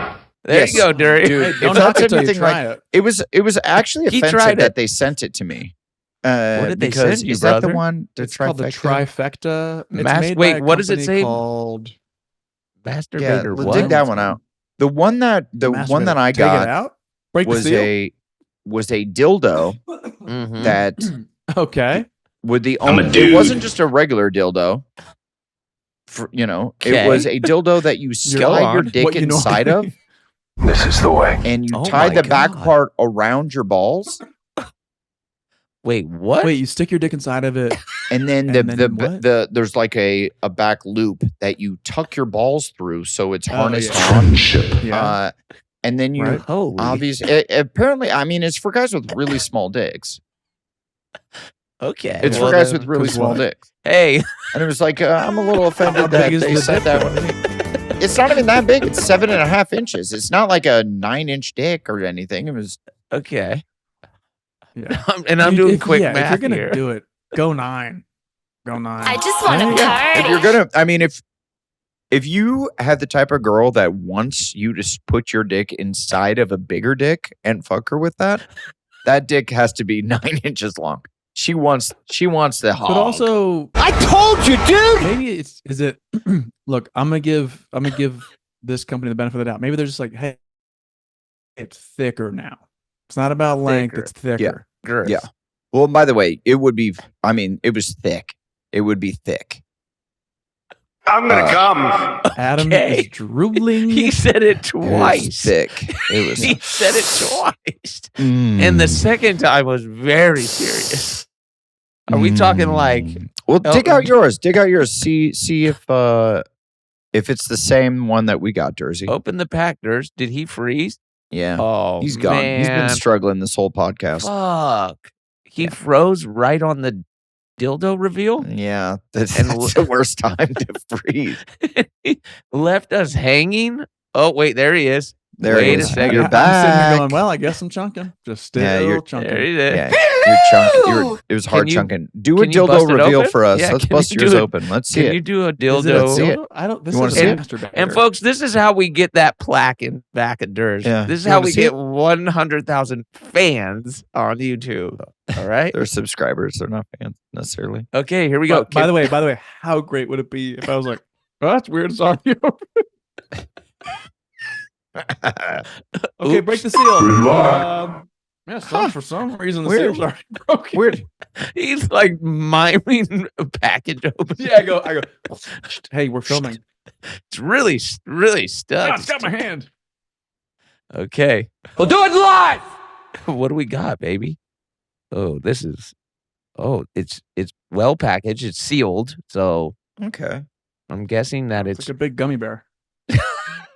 Speaker 2: There you go, Dury.
Speaker 3: Dude,
Speaker 4: If
Speaker 3: don't
Speaker 4: that's
Speaker 3: knock it till you
Speaker 4: anything
Speaker 3: try
Speaker 4: like-
Speaker 3: it.
Speaker 4: It was actually
Speaker 2: He
Speaker 4: offensive
Speaker 2: tried
Speaker 4: that
Speaker 2: it.
Speaker 4: they sent it to me.
Speaker 2: What did they
Speaker 4: because
Speaker 2: send you,
Speaker 4: is that the
Speaker 2: brother?
Speaker 4: one?
Speaker 3: It's called the Trifecta. It's
Speaker 2: Mas-
Speaker 3: made
Speaker 2: wait,
Speaker 3: by a
Speaker 2: what does it
Speaker 3: company
Speaker 2: say?
Speaker 3: Called
Speaker 2: Masturbator.
Speaker 4: Yeah,
Speaker 2: What?
Speaker 4: dig that one out. The one that I
Speaker 3: Take it
Speaker 4: got
Speaker 3: out. Break the
Speaker 4: was
Speaker 3: seal.
Speaker 4: was a dildo
Speaker 2: Mhm.
Speaker 4: that
Speaker 3: Okay.
Speaker 4: would the
Speaker 5: I'm a
Speaker 4: only. It
Speaker 5: dude.
Speaker 4: wasn't just a regular dildo.
Speaker 2: Okay.
Speaker 4: It was a dildo that you
Speaker 2: Go
Speaker 4: slide your
Speaker 2: on.
Speaker 4: dick
Speaker 3: What you
Speaker 4: inside of,
Speaker 5: This is the way.
Speaker 4: and you
Speaker 2: Oh
Speaker 4: tied
Speaker 2: my
Speaker 4: the back
Speaker 2: God.
Speaker 4: part around your balls,
Speaker 2: Wait, what?
Speaker 3: Wait, you stick your dick inside of it.
Speaker 4: and then
Speaker 3: And then what?
Speaker 4: there's like a back loop that you tuck your balls through, so it's harnessed
Speaker 3: yeah.
Speaker 4: on.
Speaker 5: Friendship.
Speaker 3: Yeah.
Speaker 4: And then you
Speaker 3: Right.
Speaker 2: Holy.
Speaker 4: apparently, I mean, it's for guys with really small dicks.
Speaker 2: Okay.
Speaker 4: It's
Speaker 2: well
Speaker 4: for guys
Speaker 2: then-
Speaker 4: with really
Speaker 3: 'cause
Speaker 4: small
Speaker 3: what?
Speaker 4: dicks.
Speaker 2: Hey.
Speaker 4: And it was like, I'm a little
Speaker 3: How
Speaker 4: offended that
Speaker 3: big is
Speaker 4: they
Speaker 3: the
Speaker 4: said
Speaker 3: dick,
Speaker 4: that one. It's not even that big. It's 7.5 inches. It's not like a 9-inch dick or anything. It was.
Speaker 2: Okay.
Speaker 3: Yeah.
Speaker 2: And I'm
Speaker 3: Dude,
Speaker 2: doing
Speaker 3: if-
Speaker 2: quick
Speaker 3: yeah,
Speaker 2: math
Speaker 3: If you're gonna
Speaker 2: here.
Speaker 3: do it, go 9. Go 9.
Speaker 6: I just want to
Speaker 3: Yeah.
Speaker 6: party.
Speaker 4: If you're gonna, I mean, if you have the type of girl that wants you to put your dick inside of a bigger dick and fuck her with that, that dick has to be 9 inches long. She wants the hog.
Speaker 3: But also,
Speaker 5: I told you, dude.
Speaker 3: maybe is it? Look, I'm gonna give this company the benefit of the doubt. Maybe they're just like, hey, it's thicker now. It's not about length;
Speaker 2: Thicker.
Speaker 3: it's thicker.
Speaker 2: Girth.
Speaker 4: Yeah. Well, by the way, it would be. I mean, it was thick. It would be thick.
Speaker 5: I'm gonna come.
Speaker 3: Adam
Speaker 2: Okay.
Speaker 3: is drooling.
Speaker 2: He said it
Speaker 4: It was
Speaker 2: twice.
Speaker 4: thick. It was.
Speaker 2: He said it twice. And the second time was very serious. Are we talking like
Speaker 4: Well, dig
Speaker 2: Elton-
Speaker 4: out yours. Dig out yours. See if it's the same one that we got, Jersey.
Speaker 2: open the packers? Did he freeze?
Speaker 4: Yeah.
Speaker 2: Oh,
Speaker 4: He's gone. He's been
Speaker 2: man.
Speaker 4: struggling this whole podcast.
Speaker 2: Fuck. He
Speaker 4: Yeah.
Speaker 2: froze right on the dildo reveal.
Speaker 4: Yeah, that's,
Speaker 2: And
Speaker 4: that's the worst time to freeze.
Speaker 2: He left us hanging. Oh wait, there he is.
Speaker 4: There
Speaker 2: Wait
Speaker 4: he
Speaker 2: a
Speaker 4: is.
Speaker 2: second.
Speaker 4: You're
Speaker 3: I'm sitting here
Speaker 4: back.
Speaker 3: going, well, I guess I'm chunking. Just still
Speaker 4: Yeah, you're-
Speaker 3: chunking.
Speaker 2: There he is.
Speaker 4: Yeah, you're chunk. It was hard
Speaker 2: you-
Speaker 4: chunking. Do a
Speaker 2: can you bust
Speaker 4: dildo
Speaker 2: it
Speaker 4: reveal
Speaker 2: open?
Speaker 4: for us.
Speaker 2: Yeah,
Speaker 4: Let's
Speaker 2: can
Speaker 4: bust
Speaker 2: you
Speaker 4: yours
Speaker 2: do it?
Speaker 4: open. Let's see
Speaker 2: Can
Speaker 4: it.
Speaker 2: you do a
Speaker 3: Is it a
Speaker 2: dildo?
Speaker 3: dildo? I don't. This
Speaker 4: You wanna
Speaker 3: is
Speaker 4: see
Speaker 3: a
Speaker 4: it?
Speaker 3: masturbator.
Speaker 2: And folks, this is how we get that plaque in back of Durs.
Speaker 4: Yeah.
Speaker 2: This is
Speaker 4: You
Speaker 2: how
Speaker 4: wanna
Speaker 2: we
Speaker 4: see
Speaker 2: get
Speaker 4: it?
Speaker 2: 100,000 fans on YouTube. All right.
Speaker 4: They're subscribers. They're not fans necessarily.
Speaker 2: Okay, here we go.
Speaker 3: By the way, how great would it be if I was like, oh, that's weird. Sorry. Okay, break the seal. Yeah, for some reason the
Speaker 4: Weird.
Speaker 3: seal's already broken.
Speaker 4: Weird.
Speaker 2: He's like miming a package open.
Speaker 3: Yeah, I go. Hey, we're filming.
Speaker 2: It's really
Speaker 3: Ah,
Speaker 2: stuck.
Speaker 3: it's got my hand.
Speaker 2: Okay.
Speaker 5: We'll do it live.
Speaker 2: What do we got, baby? Oh, this is. Oh, it's well packaged. It's sealed. So
Speaker 4: Okay.
Speaker 2: I'm guessing that
Speaker 3: It's
Speaker 2: it's.
Speaker 3: like a big gummy bear.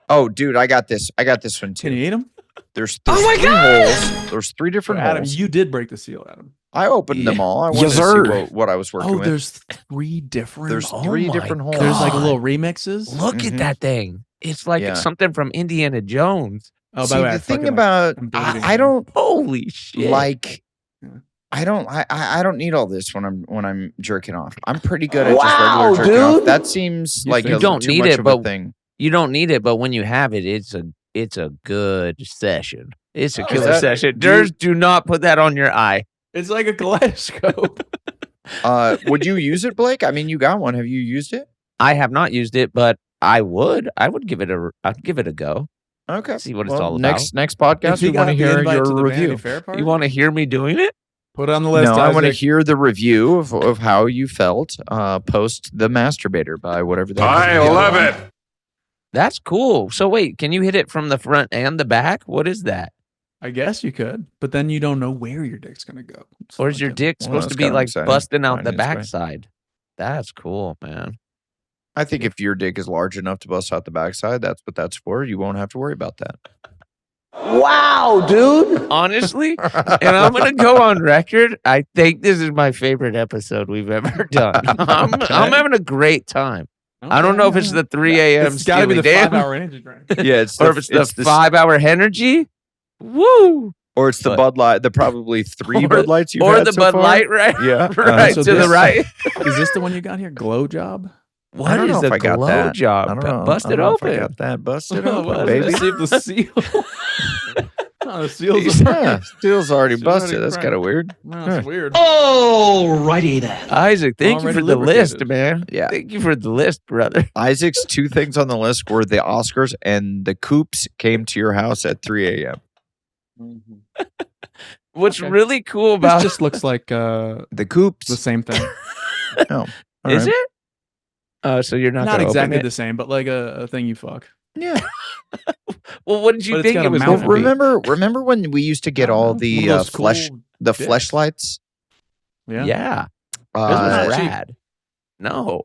Speaker 4: Oh, dude, I got this. I got this one
Speaker 3: Can
Speaker 4: too.
Speaker 3: you eat them?
Speaker 4: There's 3 holes. There's 3 different
Speaker 3: Adam,
Speaker 4: holes.
Speaker 3: you did break the seal, Adam.
Speaker 4: I opened them all. I wanted
Speaker 5: Yes,
Speaker 4: to
Speaker 5: sir.
Speaker 4: see what I was working
Speaker 3: Oh,
Speaker 4: with.
Speaker 3: there's 3 different.
Speaker 4: There's
Speaker 2: Oh
Speaker 4: 3
Speaker 2: my
Speaker 4: different holes.
Speaker 3: There's like
Speaker 2: God.
Speaker 3: little remixes.
Speaker 2: Look
Speaker 4: Mhm.
Speaker 2: at that thing. It's like
Speaker 4: Yeah.
Speaker 2: something from Indiana Jones.
Speaker 3: Oh,
Speaker 4: See,
Speaker 3: by the way, I
Speaker 4: the thing
Speaker 3: fucking,
Speaker 4: about
Speaker 3: I'm bleeding.
Speaker 4: I don't
Speaker 2: Holy shit!
Speaker 4: like.
Speaker 3: Yeah.
Speaker 4: I don't need all this when I'm jerking off. I'm pretty good at
Speaker 5: Wow,
Speaker 4: just regular jerking off.
Speaker 5: dude.
Speaker 4: That seems
Speaker 3: You
Speaker 4: like
Speaker 3: think-
Speaker 4: a,
Speaker 2: You don't
Speaker 4: too
Speaker 2: need
Speaker 4: much
Speaker 2: it,
Speaker 4: of a
Speaker 2: but-
Speaker 4: thing.
Speaker 2: You don't need it, but when you have it, it's a good session. It's a
Speaker 3: Oh,
Speaker 2: killer
Speaker 4: that-
Speaker 2: session.
Speaker 4: do you-
Speaker 2: Durs, do not put that on your eye.
Speaker 3: It's like a kaleidoscope.
Speaker 4: Would you use it, Blake? I mean, you got one. Have you used it?
Speaker 2: I have not used it, but I would. I'd give it a go.
Speaker 4: Okay.
Speaker 2: See what it's
Speaker 4: Well,
Speaker 2: all about.
Speaker 4: Next podcast,
Speaker 3: If he
Speaker 4: we want
Speaker 3: got
Speaker 4: to
Speaker 3: the
Speaker 4: hear
Speaker 3: invite
Speaker 4: your
Speaker 3: to the Vanity
Speaker 4: review.
Speaker 3: Fair party,
Speaker 2: You want to hear me doing it?
Speaker 3: put it on the list.
Speaker 4: No, I want to
Speaker 3: Isaac.
Speaker 4: hear the review of how you felt post the masturbator by whatever that
Speaker 5: I
Speaker 4: is.
Speaker 5: love it.
Speaker 2: That's cool. So wait, can you hit it from the front and the back? What is that?
Speaker 3: I guess you could, but then you don't know where your dick's gonna go. It's
Speaker 2: Or is
Speaker 3: like
Speaker 2: your
Speaker 3: a-
Speaker 2: dick
Speaker 4: Well,
Speaker 2: supposed
Speaker 4: that's
Speaker 2: to be
Speaker 4: kinda
Speaker 2: like
Speaker 4: exciting.
Speaker 2: busting out
Speaker 4: Fine,
Speaker 2: the
Speaker 4: it's fine.
Speaker 2: backside? That's cool, man.
Speaker 4: I think if your dick is large enough to bust out the backside, that's what that's for. You won't have to worry about that.
Speaker 5: Wow, dude.
Speaker 2: Honestly, and I'm gonna go on record. I think this is my favorite episode we've ever done. I'm having a great time. I don't know if it's the 3 a.m.
Speaker 3: It's got to be the
Speaker 2: Steely Dan,
Speaker 3: 5-hour energy drink.
Speaker 4: Yeah, it's
Speaker 2: or if it's the 5-hour energy. Woo!
Speaker 4: or it's the
Speaker 2: but-
Speaker 4: Bud Light, the probably 3
Speaker 2: Or-
Speaker 4: Bud Lights you've
Speaker 2: or
Speaker 4: had
Speaker 2: the
Speaker 4: so
Speaker 2: Bud
Speaker 4: far.
Speaker 2: Light, right?
Speaker 4: Yeah,
Speaker 2: right
Speaker 3: So
Speaker 2: to the
Speaker 3: this-
Speaker 2: right.
Speaker 3: Is this the one you got here? Glow Job?
Speaker 2: What
Speaker 4: I don't
Speaker 2: is
Speaker 4: know if
Speaker 2: a
Speaker 4: I got
Speaker 2: glow
Speaker 4: that.
Speaker 2: job?
Speaker 4: I don't know.
Speaker 2: Bust
Speaker 4: I
Speaker 2: it
Speaker 4: don't know if I
Speaker 2: open.
Speaker 4: got that. Bust it
Speaker 3: Well,
Speaker 4: open,
Speaker 3: let's
Speaker 4: baby.
Speaker 3: see if the seal. Oh, the seal's
Speaker 4: Yeah, steel's already
Speaker 3: It's already
Speaker 4: busted. That's
Speaker 3: cracked.
Speaker 4: kind of weird.
Speaker 3: No, it's weird.
Speaker 5: Alrighty then.
Speaker 2: Isaac, thank you
Speaker 3: Already
Speaker 2: for the list,
Speaker 3: lubricated.
Speaker 2: man.
Speaker 4: Yeah.
Speaker 2: Thank you for the list, brother.
Speaker 4: Isaac's 2 things on the list were the Oscars and the Coops came to your house at 3 a.m.
Speaker 2: What's
Speaker 3: Okay.
Speaker 2: really cool
Speaker 3: This
Speaker 2: about
Speaker 3: just looks like
Speaker 4: The Coops.
Speaker 3: the same thing.
Speaker 4: Oh, all
Speaker 2: is
Speaker 4: right.
Speaker 2: it? Oh, so you're not,
Speaker 3: Not
Speaker 2: gonna
Speaker 3: exactly
Speaker 2: open
Speaker 3: the
Speaker 2: it?
Speaker 3: same, but like a thing you fuck.
Speaker 4: Yeah.
Speaker 2: Well, what did you
Speaker 3: But it's
Speaker 2: think
Speaker 3: got
Speaker 2: it
Speaker 3: a
Speaker 2: was
Speaker 3: mouth
Speaker 2: going
Speaker 3: on
Speaker 2: to
Speaker 3: it.
Speaker 2: be?
Speaker 4: Remember when we used to get
Speaker 3: I don't
Speaker 4: all
Speaker 3: know. One
Speaker 4: the
Speaker 3: of those
Speaker 4: flesh
Speaker 3: cool
Speaker 4: the
Speaker 3: dicks.
Speaker 4: fleshlights?
Speaker 3: Yeah.
Speaker 2: Yeah,
Speaker 3: Those
Speaker 2: this
Speaker 3: were
Speaker 2: was
Speaker 3: not cheap.
Speaker 2: rad. No,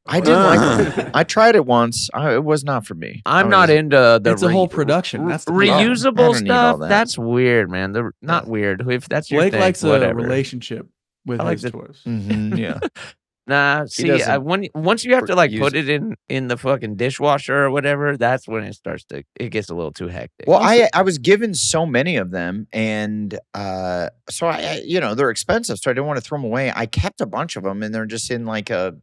Speaker 4: I didn't like them. I tried it once. It was not for me.
Speaker 2: I'm
Speaker 4: I
Speaker 2: not
Speaker 4: was-
Speaker 2: into the
Speaker 3: It's a whole production. That's the
Speaker 4: I
Speaker 2: reusable
Speaker 4: don't need all
Speaker 2: stuff.
Speaker 4: that.
Speaker 2: That's weird, man. The not weird. If that's your
Speaker 3: Blake
Speaker 2: thing,
Speaker 3: likes
Speaker 2: whatever.
Speaker 3: a relationship with
Speaker 2: I like
Speaker 3: his
Speaker 2: the-
Speaker 3: toys.
Speaker 4: Mhm, yeah.
Speaker 2: Nah, see,
Speaker 4: doesn't
Speaker 2: once you have to like
Speaker 4: use
Speaker 2: put it in the fucking dishwasher or whatever, that's when it gets a little too hectic.
Speaker 4: Well, I was given so many of them, and so I they're expensive, so I didn't want to throw them away. I kept a bunch of them, and they're just in like a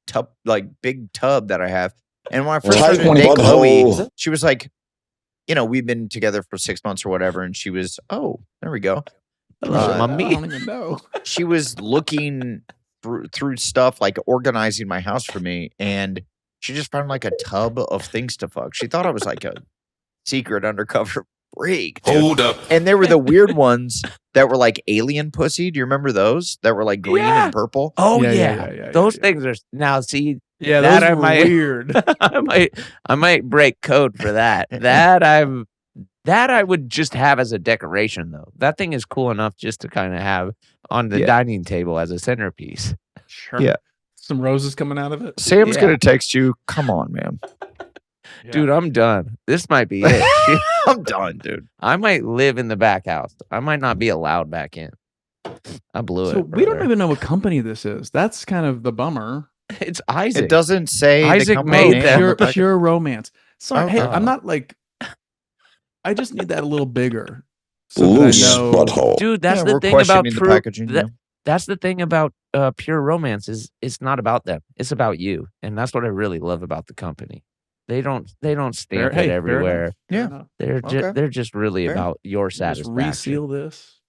Speaker 4: tub, like big tub that I have. And when I first
Speaker 5: Tight
Speaker 4: started
Speaker 5: one,
Speaker 4: dating Chloe,
Speaker 5: butthole.
Speaker 4: she was like, we've been together for 6 months or whatever, and she was, oh, there we go.
Speaker 2: Hello,
Speaker 3: I
Speaker 2: mommy.
Speaker 3: don't even know.
Speaker 4: She was looking through stuff, like organizing my house for me, and she just found like a tub of things to fuck. She thought I was like a secret undercover freak. Dude.
Speaker 5: Hold up.
Speaker 4: And there were the weird ones that were like alien pussy. Do you remember those? That were like green
Speaker 2: Yeah.
Speaker 4: and purple.
Speaker 2: Oh
Speaker 3: Yeah,
Speaker 2: yeah,
Speaker 3: yeah,
Speaker 2: those
Speaker 3: yeah.
Speaker 2: things are now. See,
Speaker 3: Yeah,
Speaker 2: That
Speaker 3: those
Speaker 2: I
Speaker 3: were
Speaker 2: might-
Speaker 3: weird.
Speaker 2: I might break code for that. That I would just have as a decoration though. That thing is cool enough just to kind of have on the
Speaker 4: Yeah.
Speaker 2: dining table as a centerpiece.
Speaker 3: Sure.
Speaker 4: Yeah.
Speaker 3: Some roses coming out of it.
Speaker 4: Sam's
Speaker 2: Yeah.
Speaker 4: gonna text you. Come on, man.
Speaker 2: Dude, I'm done. This might be it.
Speaker 4: I'm done, dude.
Speaker 2: I might live in the back house. I might not be allowed back in. I blew
Speaker 3: So
Speaker 2: it.
Speaker 3: we don't
Speaker 2: brother.
Speaker 3: even know what company this is. That's kind of the bummer.
Speaker 2: It's Isaac.
Speaker 4: It doesn't say
Speaker 2: Isaac
Speaker 4: the company
Speaker 2: made
Speaker 4: name
Speaker 2: them.
Speaker 4: on
Speaker 3: Pure,
Speaker 4: the package.
Speaker 3: pure romance. Sorry, hey,
Speaker 4: Oh.
Speaker 3: I'm not like. I just need that a little bigger, so
Speaker 5: Loose
Speaker 3: that I know.
Speaker 5: butthole.
Speaker 2: Dude, that's
Speaker 4: Yeah,
Speaker 2: the
Speaker 4: we're
Speaker 2: thing about
Speaker 4: questioning the
Speaker 2: true.
Speaker 4: packaging.
Speaker 2: that- That's the thing about pure romance is it's not about them. It's about you, and that's what I really love about the company. They don't stamp
Speaker 3: Hey,
Speaker 2: it
Speaker 3: fair
Speaker 2: everywhere.
Speaker 3: enough,
Speaker 4: Yeah.
Speaker 3: fair enough.
Speaker 4: Okay.
Speaker 2: They're just really
Speaker 4: Fair.
Speaker 2: about your
Speaker 3: Just
Speaker 2: satisfaction.
Speaker 3: reseal this.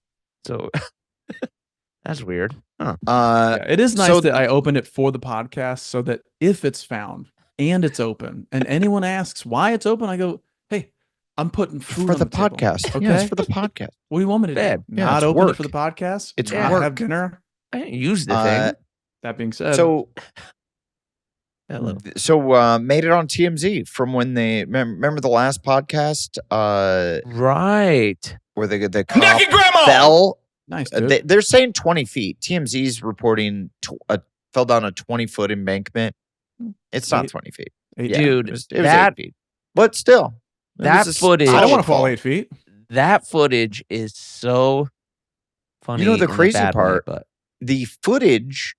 Speaker 2: So that's weird. Huh.
Speaker 3: Yeah, it is nice
Speaker 4: so-
Speaker 3: that I opened it for the podcast, so that if it's found and it's open, and anyone asks why it's open, I go, "Hey, I'm putting food
Speaker 4: for
Speaker 3: on
Speaker 4: the
Speaker 3: table,
Speaker 4: podcast.
Speaker 3: Okay,
Speaker 4: Yeah, it's for the podcast.
Speaker 3: what do you want me to
Speaker 2: Babe,
Speaker 3: do?
Speaker 4: yeah,
Speaker 3: Not
Speaker 4: it's
Speaker 3: open
Speaker 4: work.
Speaker 3: it for the podcast?
Speaker 4: It's
Speaker 3: Not
Speaker 4: work.
Speaker 3: have dinner?
Speaker 2: I didn't use the
Speaker 4: Uh,
Speaker 2: thing.
Speaker 3: That being said,
Speaker 4: So
Speaker 2: Hello.
Speaker 4: made it on TMZ from when they remember the last podcast
Speaker 2: Right.
Speaker 4: where the
Speaker 5: Knock
Speaker 4: cop
Speaker 5: your grandma!
Speaker 4: fell.
Speaker 3: nice, dude.
Speaker 4: They're saying 20 feet. TMZ's reporting fell down a 20-foot embankment. It's not
Speaker 3: Eight-
Speaker 4: 20 feet.
Speaker 3: Eight-
Speaker 4: Yeah,
Speaker 2: Dude,
Speaker 4: it was 8
Speaker 2: that
Speaker 4: feet. But still, it
Speaker 2: that
Speaker 4: was a
Speaker 2: footage-
Speaker 3: I don't
Speaker 4: solid
Speaker 3: want to fall
Speaker 4: fall.
Speaker 3: 8 feet.
Speaker 2: that footage is so funny.
Speaker 4: You know the
Speaker 2: in a
Speaker 4: crazy
Speaker 2: bad way,
Speaker 4: part?
Speaker 2: but
Speaker 4: The footage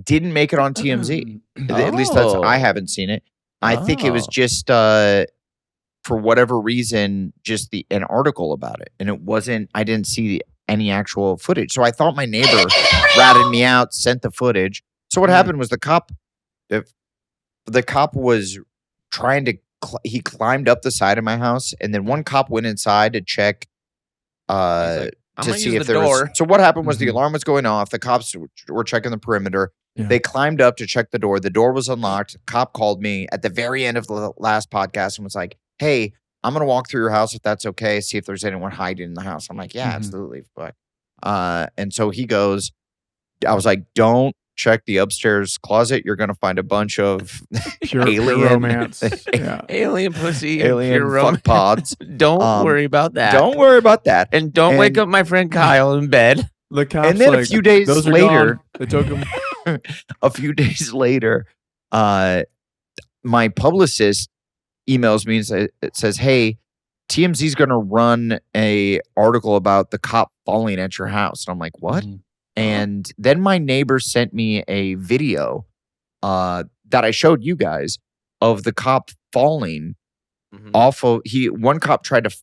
Speaker 4: didn't make it on TMZ. At least that's
Speaker 2: Oh.
Speaker 4: I haven't seen it. I think it was
Speaker 2: Oh.
Speaker 4: just for whatever reason, just an article about it, and it wasn't. I didn't see any actual footage, so I thought my neighbor ratted me out, sent the footage. So what happened was the cop was trying to. He climbed up the side of my house, and then one cop went inside to check.
Speaker 2: I'm
Speaker 4: To
Speaker 2: gonna
Speaker 4: see
Speaker 2: use
Speaker 4: if
Speaker 2: the
Speaker 4: there
Speaker 2: door.
Speaker 4: was. So what happened was the
Speaker 3: Mhm.
Speaker 4: alarm was going off. The cops were checking the perimeter.
Speaker 3: Yeah.
Speaker 4: They climbed up to check the door. The door was unlocked. Cop called me at the very end of the last podcast and was like, "Hey, I'm gonna walk through your house if that's okay. See if there's anyone hiding in the house." I'm like, "Yeah,
Speaker 3: Mhm.
Speaker 4: absolutely." Fuck. And so he goes. I was like, "Don't check the upstairs closet. You're gonna find a bunch of
Speaker 3: Pure
Speaker 4: alien
Speaker 3: romance. Yeah.
Speaker 2: alien pussy, and
Speaker 4: alien
Speaker 2: pure
Speaker 4: fuck
Speaker 2: romance.
Speaker 4: pods.
Speaker 2: Don't
Speaker 4: Um,
Speaker 2: worry about that.
Speaker 4: Don't worry about that."
Speaker 2: and don't wake
Speaker 4: and-
Speaker 2: up my friend Kyle in bed.
Speaker 3: The cops
Speaker 4: And then a
Speaker 3: like,
Speaker 4: few days
Speaker 3: those are
Speaker 4: later-
Speaker 3: gone. They took them.
Speaker 4: A few days later, my publicist emails me and it says, "Hey, TMZ's going to run a article about the cop falling at your house." And I'm like, "What?"
Speaker 3: Mhm.
Speaker 4: And then my neighbor sent me a video that I showed you guys of the cop falling off of one cop tried to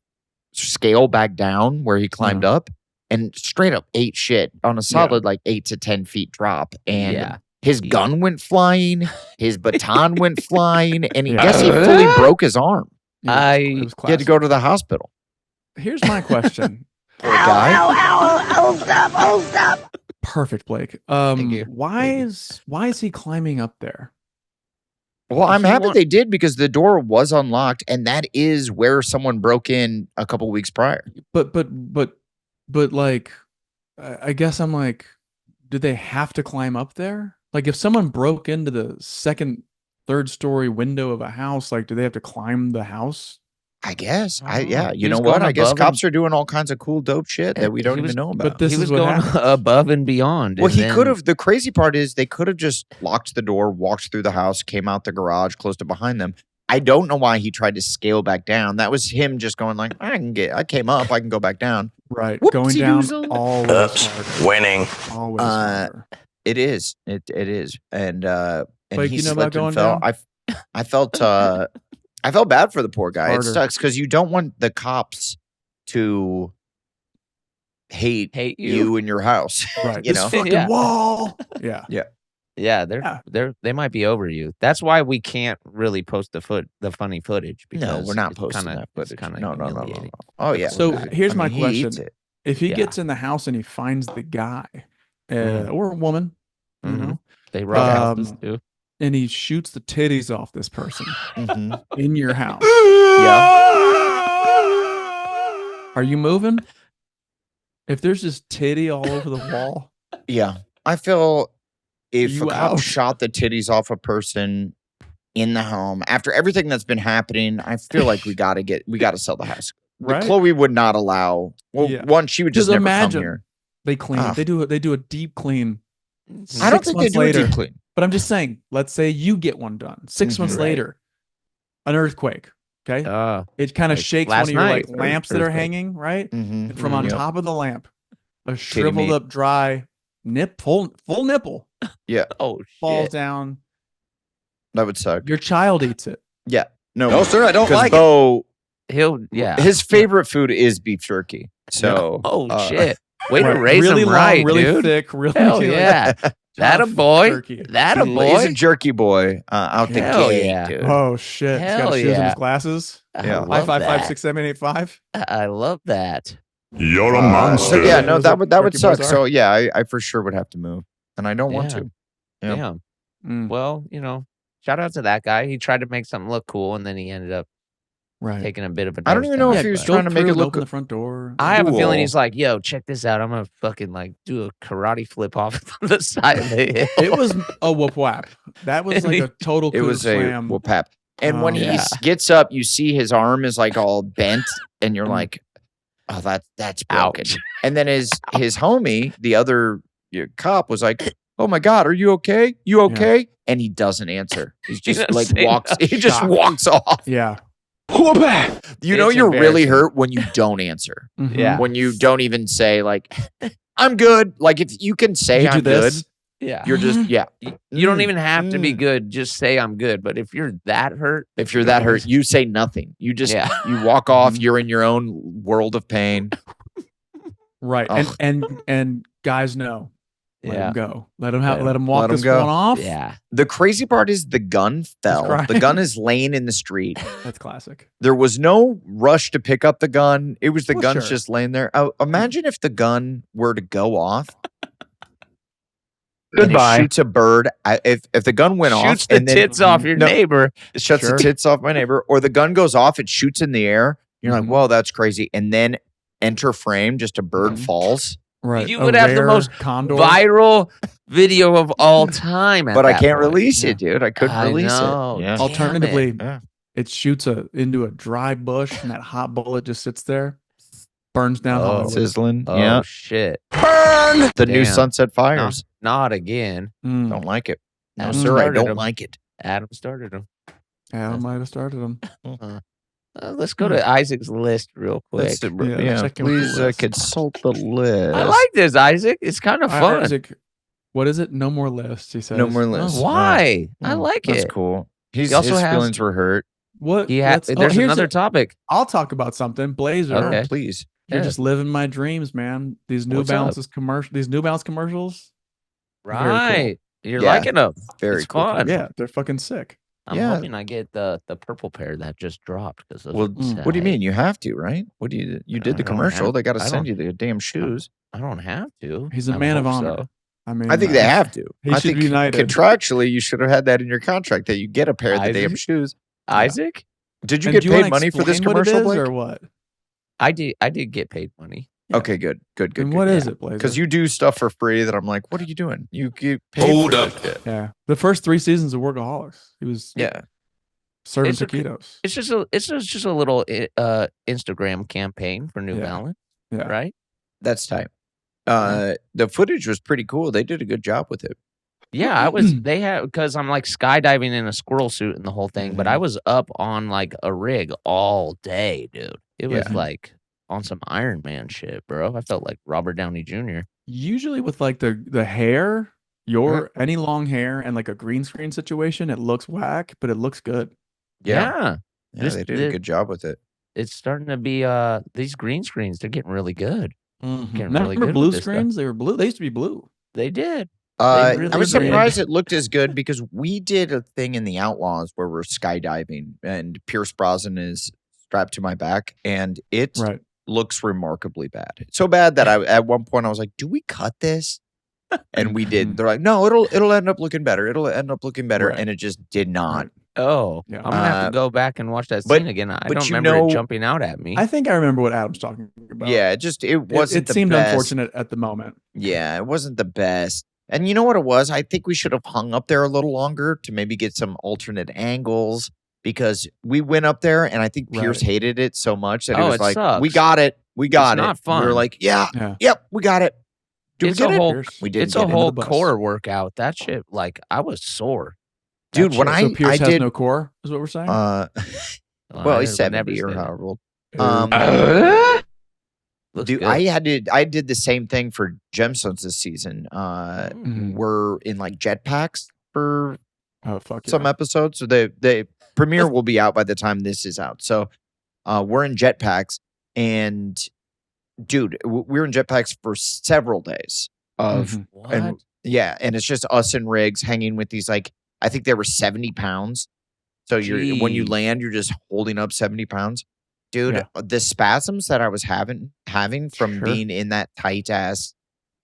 Speaker 4: scale back down where he climbed up and straight up ate shit on a solid like 8 to 10 feet drop. And
Speaker 2: Yeah.
Speaker 4: His gun went flying. His baton went flying, and he guess he fully broke his arm.
Speaker 3: It was
Speaker 4: He had to go to the hospital.
Speaker 3: Here's my question.
Speaker 4: Poor guy.
Speaker 6: Oh, stop.
Speaker 3: Perfect, Blake.
Speaker 2: you.
Speaker 3: Why is he climbing up there?
Speaker 4: Well, I'm happy they did because the door was unlocked, and that is where someone broke in a couple weeks prior.
Speaker 3: But like, I guess I'm like, do they have to climb up there? Like, if someone broke into the second, third story window of a house, like, do they have to climb the house?
Speaker 4: I guess.
Speaker 2: He
Speaker 4: You know
Speaker 2: was
Speaker 4: what?
Speaker 2: going
Speaker 4: I guess
Speaker 2: above
Speaker 4: cops are doing all kinds of cool, dope shit that we don't even know about.
Speaker 3: But this
Speaker 2: He
Speaker 3: is
Speaker 2: was
Speaker 3: what
Speaker 2: going
Speaker 3: happens.
Speaker 2: above and beyond.
Speaker 4: Well,
Speaker 2: and
Speaker 4: he
Speaker 2: then-
Speaker 4: could have. The crazy part is they could have just locked the door, walked through the house, came out the garage, closed it behind them. I don't know why he tried to scale back down. That was him just going like, I came up, I can go back down.
Speaker 3: Right,
Speaker 4: Whoopsie
Speaker 3: going down
Speaker 4: doozle.
Speaker 3: always harder.
Speaker 5: Winning.
Speaker 3: Always harder.
Speaker 4: It is. It is. And
Speaker 3: Blake,
Speaker 4: he
Speaker 3: you know about
Speaker 4: slipped and
Speaker 3: going
Speaker 4: fell.
Speaker 3: down?
Speaker 4: I felt I felt bad for the poor guy. It
Speaker 3: Harder.
Speaker 4: sucks because you don't want the cops to hate you in your house.
Speaker 3: Right,
Speaker 4: You
Speaker 3: this
Speaker 4: know?
Speaker 3: fucking
Speaker 2: Yeah.
Speaker 3: wall. Yeah,
Speaker 2: Yeah, they might be over you. That's why we can't really post the funny footage.
Speaker 4: No,
Speaker 2: Because
Speaker 4: we're not
Speaker 2: it's
Speaker 4: posting
Speaker 2: kinda-
Speaker 4: that
Speaker 2: it's
Speaker 4: footage.
Speaker 2: kinda
Speaker 4: No.
Speaker 2: humiliating.
Speaker 4: Oh yeah.
Speaker 3: So here's my
Speaker 4: he
Speaker 3: question.
Speaker 4: eats it.
Speaker 3: if he
Speaker 2: Yeah.
Speaker 3: gets in the house and he finds the guy or a woman, you
Speaker 2: Mhm.
Speaker 3: know,
Speaker 2: They rob houses
Speaker 3: Um,
Speaker 2: too.
Speaker 3: and he shoots the titties off this person
Speaker 4: Mhm.
Speaker 3: in your house,
Speaker 4: Yeah.
Speaker 3: are you moving? If there's just titty all over the wall,
Speaker 4: Yeah. I feel if
Speaker 3: You
Speaker 4: a cop
Speaker 3: out?
Speaker 4: shot the titties off a person in the home after everything that's been happening, I feel like we got to sell the house.
Speaker 3: right?
Speaker 4: Chloe would not allow. Well,
Speaker 3: Yeah.
Speaker 4: one, she would just
Speaker 3: Just
Speaker 4: never
Speaker 3: imagine.
Speaker 4: come here.
Speaker 3: They clean.
Speaker 4: Ah.
Speaker 3: They do a deep clean.
Speaker 4: I don't
Speaker 3: 6
Speaker 4: think they
Speaker 3: months
Speaker 4: do a
Speaker 3: later.
Speaker 4: deep clean.
Speaker 3: But I'm just saying, let's say you get one done. 6 months
Speaker 2: Right.
Speaker 3: later, an earthquake. Okay, it kind of
Speaker 2: like
Speaker 3: shakes
Speaker 2: last
Speaker 3: one of your like
Speaker 2: night,
Speaker 3: lamps that are
Speaker 2: earthquake.
Speaker 3: hanging, right?
Speaker 4: Mhm.
Speaker 3: And from on
Speaker 4: Yep.
Speaker 3: top of the lamp, a shriveled
Speaker 4: meat.
Speaker 3: up, dry full nipple
Speaker 4: Yeah,
Speaker 2: Oh
Speaker 3: falls
Speaker 2: shit!
Speaker 3: down.
Speaker 4: that would suck.
Speaker 3: Your child eats it.
Speaker 4: Yeah,
Speaker 5: No, sir, I don't
Speaker 4: 'cause
Speaker 5: like it.
Speaker 4: Bo, his
Speaker 2: Yeah.
Speaker 4: favorite food is beef jerky. So,
Speaker 2: Oh shit! Way to
Speaker 3: Right,
Speaker 2: raise
Speaker 3: really
Speaker 2: him
Speaker 3: long,
Speaker 2: right,
Speaker 3: really
Speaker 2: dude.
Speaker 3: thick, really
Speaker 2: Hell
Speaker 3: like,
Speaker 2: yeah! That a
Speaker 3: tough
Speaker 2: boy.
Speaker 3: jerky.
Speaker 2: That a
Speaker 4: he's
Speaker 2: boy.
Speaker 4: a jerky boy out the
Speaker 2: Hell
Speaker 4: gate,
Speaker 2: yeah.
Speaker 4: dude.
Speaker 3: Oh shit! He's got
Speaker 2: Hell
Speaker 3: shoes in
Speaker 2: yeah.
Speaker 3: his glasses.
Speaker 2: I
Speaker 4: Yeah.
Speaker 2: love
Speaker 3: High five,
Speaker 2: that.
Speaker 3: 5, 6, 7, 8, 5.
Speaker 2: I love that.
Speaker 7: You're a
Speaker 4: So
Speaker 7: monster.
Speaker 4: yeah, no,
Speaker 3: Those
Speaker 4: that
Speaker 3: are
Speaker 4: would
Speaker 3: jerky
Speaker 4: suck.
Speaker 3: boys are.
Speaker 4: So yeah, I for sure would have to move, and I don't want
Speaker 2: Yeah.
Speaker 4: to. Yeah.
Speaker 2: Damn.
Speaker 3: Mm,
Speaker 2: Well, shout out to that guy. He tried to make something look cool, and then he ended up
Speaker 3: right.
Speaker 2: taking a bit of a.
Speaker 4: I don't even know if he was
Speaker 2: nosedive,
Speaker 3: Go
Speaker 4: trying to make
Speaker 3: through
Speaker 4: it
Speaker 3: and
Speaker 4: look
Speaker 3: open the front door.
Speaker 2: but I have a feeling
Speaker 4: cool.
Speaker 2: he's like, "Yo, check this out. I'm gonna fucking do a karate flip off the side of the head."
Speaker 3: It was a whoop whap. That was like a total.
Speaker 4: It was a
Speaker 3: slam.
Speaker 4: whoopap. And when
Speaker 3: Oh,
Speaker 4: he
Speaker 2: yeah.
Speaker 4: gets up, you see his arm is like all bent, and you're
Speaker 3: Mm.
Speaker 4: like, "Oh, that's broken."
Speaker 2: Ouch.
Speaker 4: And then his homie, the other cop, was like, "Oh my god, are you okay? You okay?" And he doesn't answer. He's just
Speaker 2: doesn't
Speaker 4: like
Speaker 2: say
Speaker 4: walks.
Speaker 2: nothing.
Speaker 4: He just
Speaker 2: Shocked.
Speaker 4: walks off.
Speaker 3: Yeah.
Speaker 4: You know
Speaker 2: It's
Speaker 4: you're really
Speaker 2: embarrassing.
Speaker 4: hurt when you don't answer.
Speaker 3: Mhm.
Speaker 2: Yeah.
Speaker 4: When you don't even say like, "I'm good." Like if you can say
Speaker 3: You do
Speaker 4: I'm good,
Speaker 3: this.
Speaker 2: Yeah.
Speaker 4: you're just yeah.
Speaker 2: You don't even have to be
Speaker 4: Mm.
Speaker 2: good. Just say I'm good. But if you're that hurt,
Speaker 4: If you're that hurt, you say nothing. You just
Speaker 2: Yeah.
Speaker 4: you walk off.
Speaker 3: Mhm.
Speaker 4: You're in your own world of pain.
Speaker 3: Right.
Speaker 4: Ugh.
Speaker 3: And guys know. Let
Speaker 2: Yeah.
Speaker 3: him go. Let him
Speaker 2: Let
Speaker 3: let him walk
Speaker 4: let him
Speaker 3: this
Speaker 4: go.
Speaker 3: one off.
Speaker 2: Yeah.
Speaker 4: The crazy part is the gun fell.
Speaker 3: crying.
Speaker 4: The gun is laying in the street.
Speaker 3: That's classic.
Speaker 4: There was no rush to pick up the gun. It was the
Speaker 3: Well,
Speaker 4: gun's
Speaker 3: sure.
Speaker 4: just laying there. Imagine if the gun were to go off. and it
Speaker 5: Goodbye.
Speaker 4: shoots a bird. If the gun went
Speaker 2: Shoots
Speaker 4: off
Speaker 2: the
Speaker 4: and then
Speaker 2: tits off your
Speaker 4: No,
Speaker 2: neighbor.
Speaker 4: it shuts
Speaker 3: Sure.
Speaker 4: the tits off my neighbor, or the gun goes off, it shoots in the air. You're
Speaker 3: Mhm.
Speaker 4: like, whoa, that's crazy. And then enter frame, just a bird
Speaker 3: Mhm.
Speaker 4: falls.
Speaker 3: Right.
Speaker 2: You
Speaker 3: A
Speaker 2: would have the
Speaker 3: rare
Speaker 2: most
Speaker 3: condor.
Speaker 2: Viral video of all time. At
Speaker 4: But I
Speaker 2: that
Speaker 4: can't
Speaker 2: point.
Speaker 4: release
Speaker 3: Yeah.
Speaker 4: it, dude. I couldn't
Speaker 2: I
Speaker 4: release
Speaker 2: know.
Speaker 4: it. Yeah.
Speaker 2: Damn
Speaker 3: Alternatively,
Speaker 4: Yeah.
Speaker 3: it shoots into a dry bush, and that hot bullet just sits there, burns down
Speaker 2: Oh.
Speaker 3: Hollywood.
Speaker 4: Sizzling.
Speaker 2: Oh
Speaker 4: yeah.
Speaker 2: shit!
Speaker 4: The new
Speaker 2: Damn.
Speaker 4: Sunset Fires.
Speaker 2: Not again.
Speaker 3: Mm.
Speaker 4: Don't like it. No,
Speaker 2: Adam
Speaker 4: sir, I
Speaker 2: started
Speaker 4: don't
Speaker 2: him.
Speaker 4: like it.
Speaker 2: Adam started him.
Speaker 3: Adam might have started him.
Speaker 2: Let's go to Isaac's list real quick.
Speaker 4: Let's,
Speaker 3: Yeah, check in with the
Speaker 4: please
Speaker 3: list.
Speaker 4: consult the list.
Speaker 2: I like this, Isaac. It's kind of fun.
Speaker 3: Isaac, what is it? No more lists. He says.
Speaker 4: No more
Speaker 3: Oh,
Speaker 4: lists.
Speaker 2: Why? I
Speaker 4: Mm,
Speaker 2: like
Speaker 4: That's
Speaker 2: it.
Speaker 4: cool. His
Speaker 2: also
Speaker 4: his
Speaker 2: has-
Speaker 4: feelings were hurt.
Speaker 3: What?
Speaker 2: He had.
Speaker 3: let's-
Speaker 2: There's
Speaker 3: here's
Speaker 2: another
Speaker 3: a-
Speaker 2: topic.
Speaker 3: I'll talk about something. Blazer.
Speaker 2: Okay.
Speaker 4: Please.
Speaker 3: You're
Speaker 2: Yeah.
Speaker 3: just living my dreams, man. These New
Speaker 2: What's up?
Speaker 3: Balances commercial. These New Balance commercials. Very cool.
Speaker 2: Right. You're
Speaker 4: Yeah.
Speaker 2: liking them.
Speaker 4: Very
Speaker 2: it's
Speaker 4: cool.
Speaker 2: fun.
Speaker 3: Yeah, they're fucking sick.
Speaker 2: I'm
Speaker 4: Yeah.
Speaker 2: hoping I get the purple pair that just dropped.
Speaker 4: Well, what do you mean? You have to, right? What do you did the
Speaker 2: I don't
Speaker 4: commercial?
Speaker 2: have-
Speaker 4: They got to
Speaker 2: I
Speaker 4: send
Speaker 2: don't-
Speaker 4: you the damn shoes.
Speaker 2: I don't have to.
Speaker 3: He's a
Speaker 2: I
Speaker 3: man of
Speaker 2: hope
Speaker 3: honor.
Speaker 2: so.
Speaker 3: I mean,
Speaker 4: I think they have to.
Speaker 3: He
Speaker 4: I
Speaker 3: should
Speaker 4: think
Speaker 3: be united.
Speaker 4: contractually, you should have had that in your contract that you get a pair of the damn
Speaker 2: Isaac?
Speaker 4: shoes.
Speaker 2: Isaac?
Speaker 4: Did you
Speaker 3: And
Speaker 4: get
Speaker 3: do you wanna
Speaker 4: paid money for this
Speaker 3: explain what it
Speaker 4: commercial,
Speaker 3: is,
Speaker 4: Blake?
Speaker 3: or what?
Speaker 2: I did get paid money.
Speaker 4: Okay, good.
Speaker 3: And what is it, Blazer?
Speaker 4: Because you do stuff for free that I'm like, what are you doing? You get paid.
Speaker 5: Hold
Speaker 4: for
Speaker 5: up.
Speaker 4: that shit.
Speaker 3: Yeah, the first 3 seasons of Workaholics, he was
Speaker 4: Yeah.
Speaker 3: serving
Speaker 2: It's a-
Speaker 3: taquitos.
Speaker 2: It's just a little Instagram campaign for New
Speaker 3: Yeah.
Speaker 2: Balance,
Speaker 3: Yeah.
Speaker 2: right?
Speaker 4: That's tight. The footage was pretty cool. They did a good job with it.
Speaker 2: Yeah, I was. They had because I'm like skydiving in a squirrel suit and the whole thing, but I was up on like a rig all day, dude. It was
Speaker 4: Yeah.
Speaker 2: like on some Iron Man shit, bro. I felt like Robert Downey Jr.
Speaker 3: Usually with like the hair, any long hair and like a green screen situation, it looks whack, but it looks good.
Speaker 2: Yeah.
Speaker 4: Yeah,
Speaker 2: This-
Speaker 4: they did a good job with it.
Speaker 2: It's starting to be these green screens. They're getting really good. Getting really
Speaker 3: Remember
Speaker 2: good with
Speaker 3: blue
Speaker 2: this stuff.
Speaker 3: screens? They were blue. They used to be blue.
Speaker 2: They did.
Speaker 4: I
Speaker 2: really
Speaker 4: was
Speaker 2: did.
Speaker 4: surprised it looked as good because we did a thing in the Outlaws where we're skydiving and Pierce Brosnan is strapped to my back and it
Speaker 3: Right.
Speaker 4: looks remarkably bad. So bad that I at one point I was like, "Do we cut this?" And we did. They're like, "No, it'll end up looking better. It'll end up looking better,"
Speaker 3: Right.
Speaker 4: and it just did not.
Speaker 3: Right.
Speaker 2: Oh,
Speaker 3: Yeah.
Speaker 2: I'm gonna have to go back and watch that
Speaker 4: but-
Speaker 2: scene again. I
Speaker 4: but
Speaker 2: don't
Speaker 4: you
Speaker 2: remember
Speaker 4: know-
Speaker 2: it jumping out at me.
Speaker 3: I think I remember what Adam's talking about.
Speaker 4: Yeah, it wasn't.
Speaker 3: It
Speaker 4: the
Speaker 3: seemed
Speaker 4: best.
Speaker 3: unfortunate at the moment.
Speaker 4: Yeah, it wasn't the best. And you know what it was? I think we should have hung up there a little longer to maybe get some alternate angles because we went up there and I think Pierce
Speaker 3: Right.
Speaker 4: hated it so much that he
Speaker 2: Oh,
Speaker 4: was
Speaker 2: it
Speaker 4: like,
Speaker 2: sucks.
Speaker 4: "We got it. We got
Speaker 2: It's
Speaker 4: it."
Speaker 2: not
Speaker 4: And we were
Speaker 2: fun.
Speaker 4: like, "Yeah,
Speaker 3: Yeah.
Speaker 4: yep, we got it." Did
Speaker 2: It's
Speaker 4: we
Speaker 2: a
Speaker 4: get it?
Speaker 2: whole-
Speaker 3: Pierce.
Speaker 4: We did.
Speaker 2: It's a
Speaker 4: get it.
Speaker 2: whole
Speaker 3: the bus.
Speaker 2: core workout. That shit, like I was sore. That
Speaker 4: Dude, when
Speaker 2: shit-
Speaker 3: So Pierce
Speaker 4: I
Speaker 3: has
Speaker 4: did.
Speaker 3: no core, is what we're saying.
Speaker 4: Well,
Speaker 2: I
Speaker 4: he's
Speaker 2: would
Speaker 4: 70
Speaker 2: never
Speaker 4: or
Speaker 2: say that.
Speaker 4: however old.
Speaker 2: Looks
Speaker 4: Dude,
Speaker 2: good.
Speaker 4: I did the same thing for Gemstones this season.
Speaker 3: Mhm.
Speaker 4: We're in like jetpacks for
Speaker 3: Oh fuck yeah.
Speaker 4: some episodes. So the premiere will be out by the time this is out. So we're in jetpacks, and dude, we're in jetpacks for several days of
Speaker 3: Mhm.
Speaker 2: What?
Speaker 4: and yeah, and it's just us and rigs hanging with these like I think they were 70 pounds. So when you
Speaker 2: Jeez.
Speaker 4: land, you're just holding up 70 pounds. Dude,
Speaker 3: Yeah.
Speaker 4: the spasms that I was having from
Speaker 3: Sure.
Speaker 4: being in that tight ass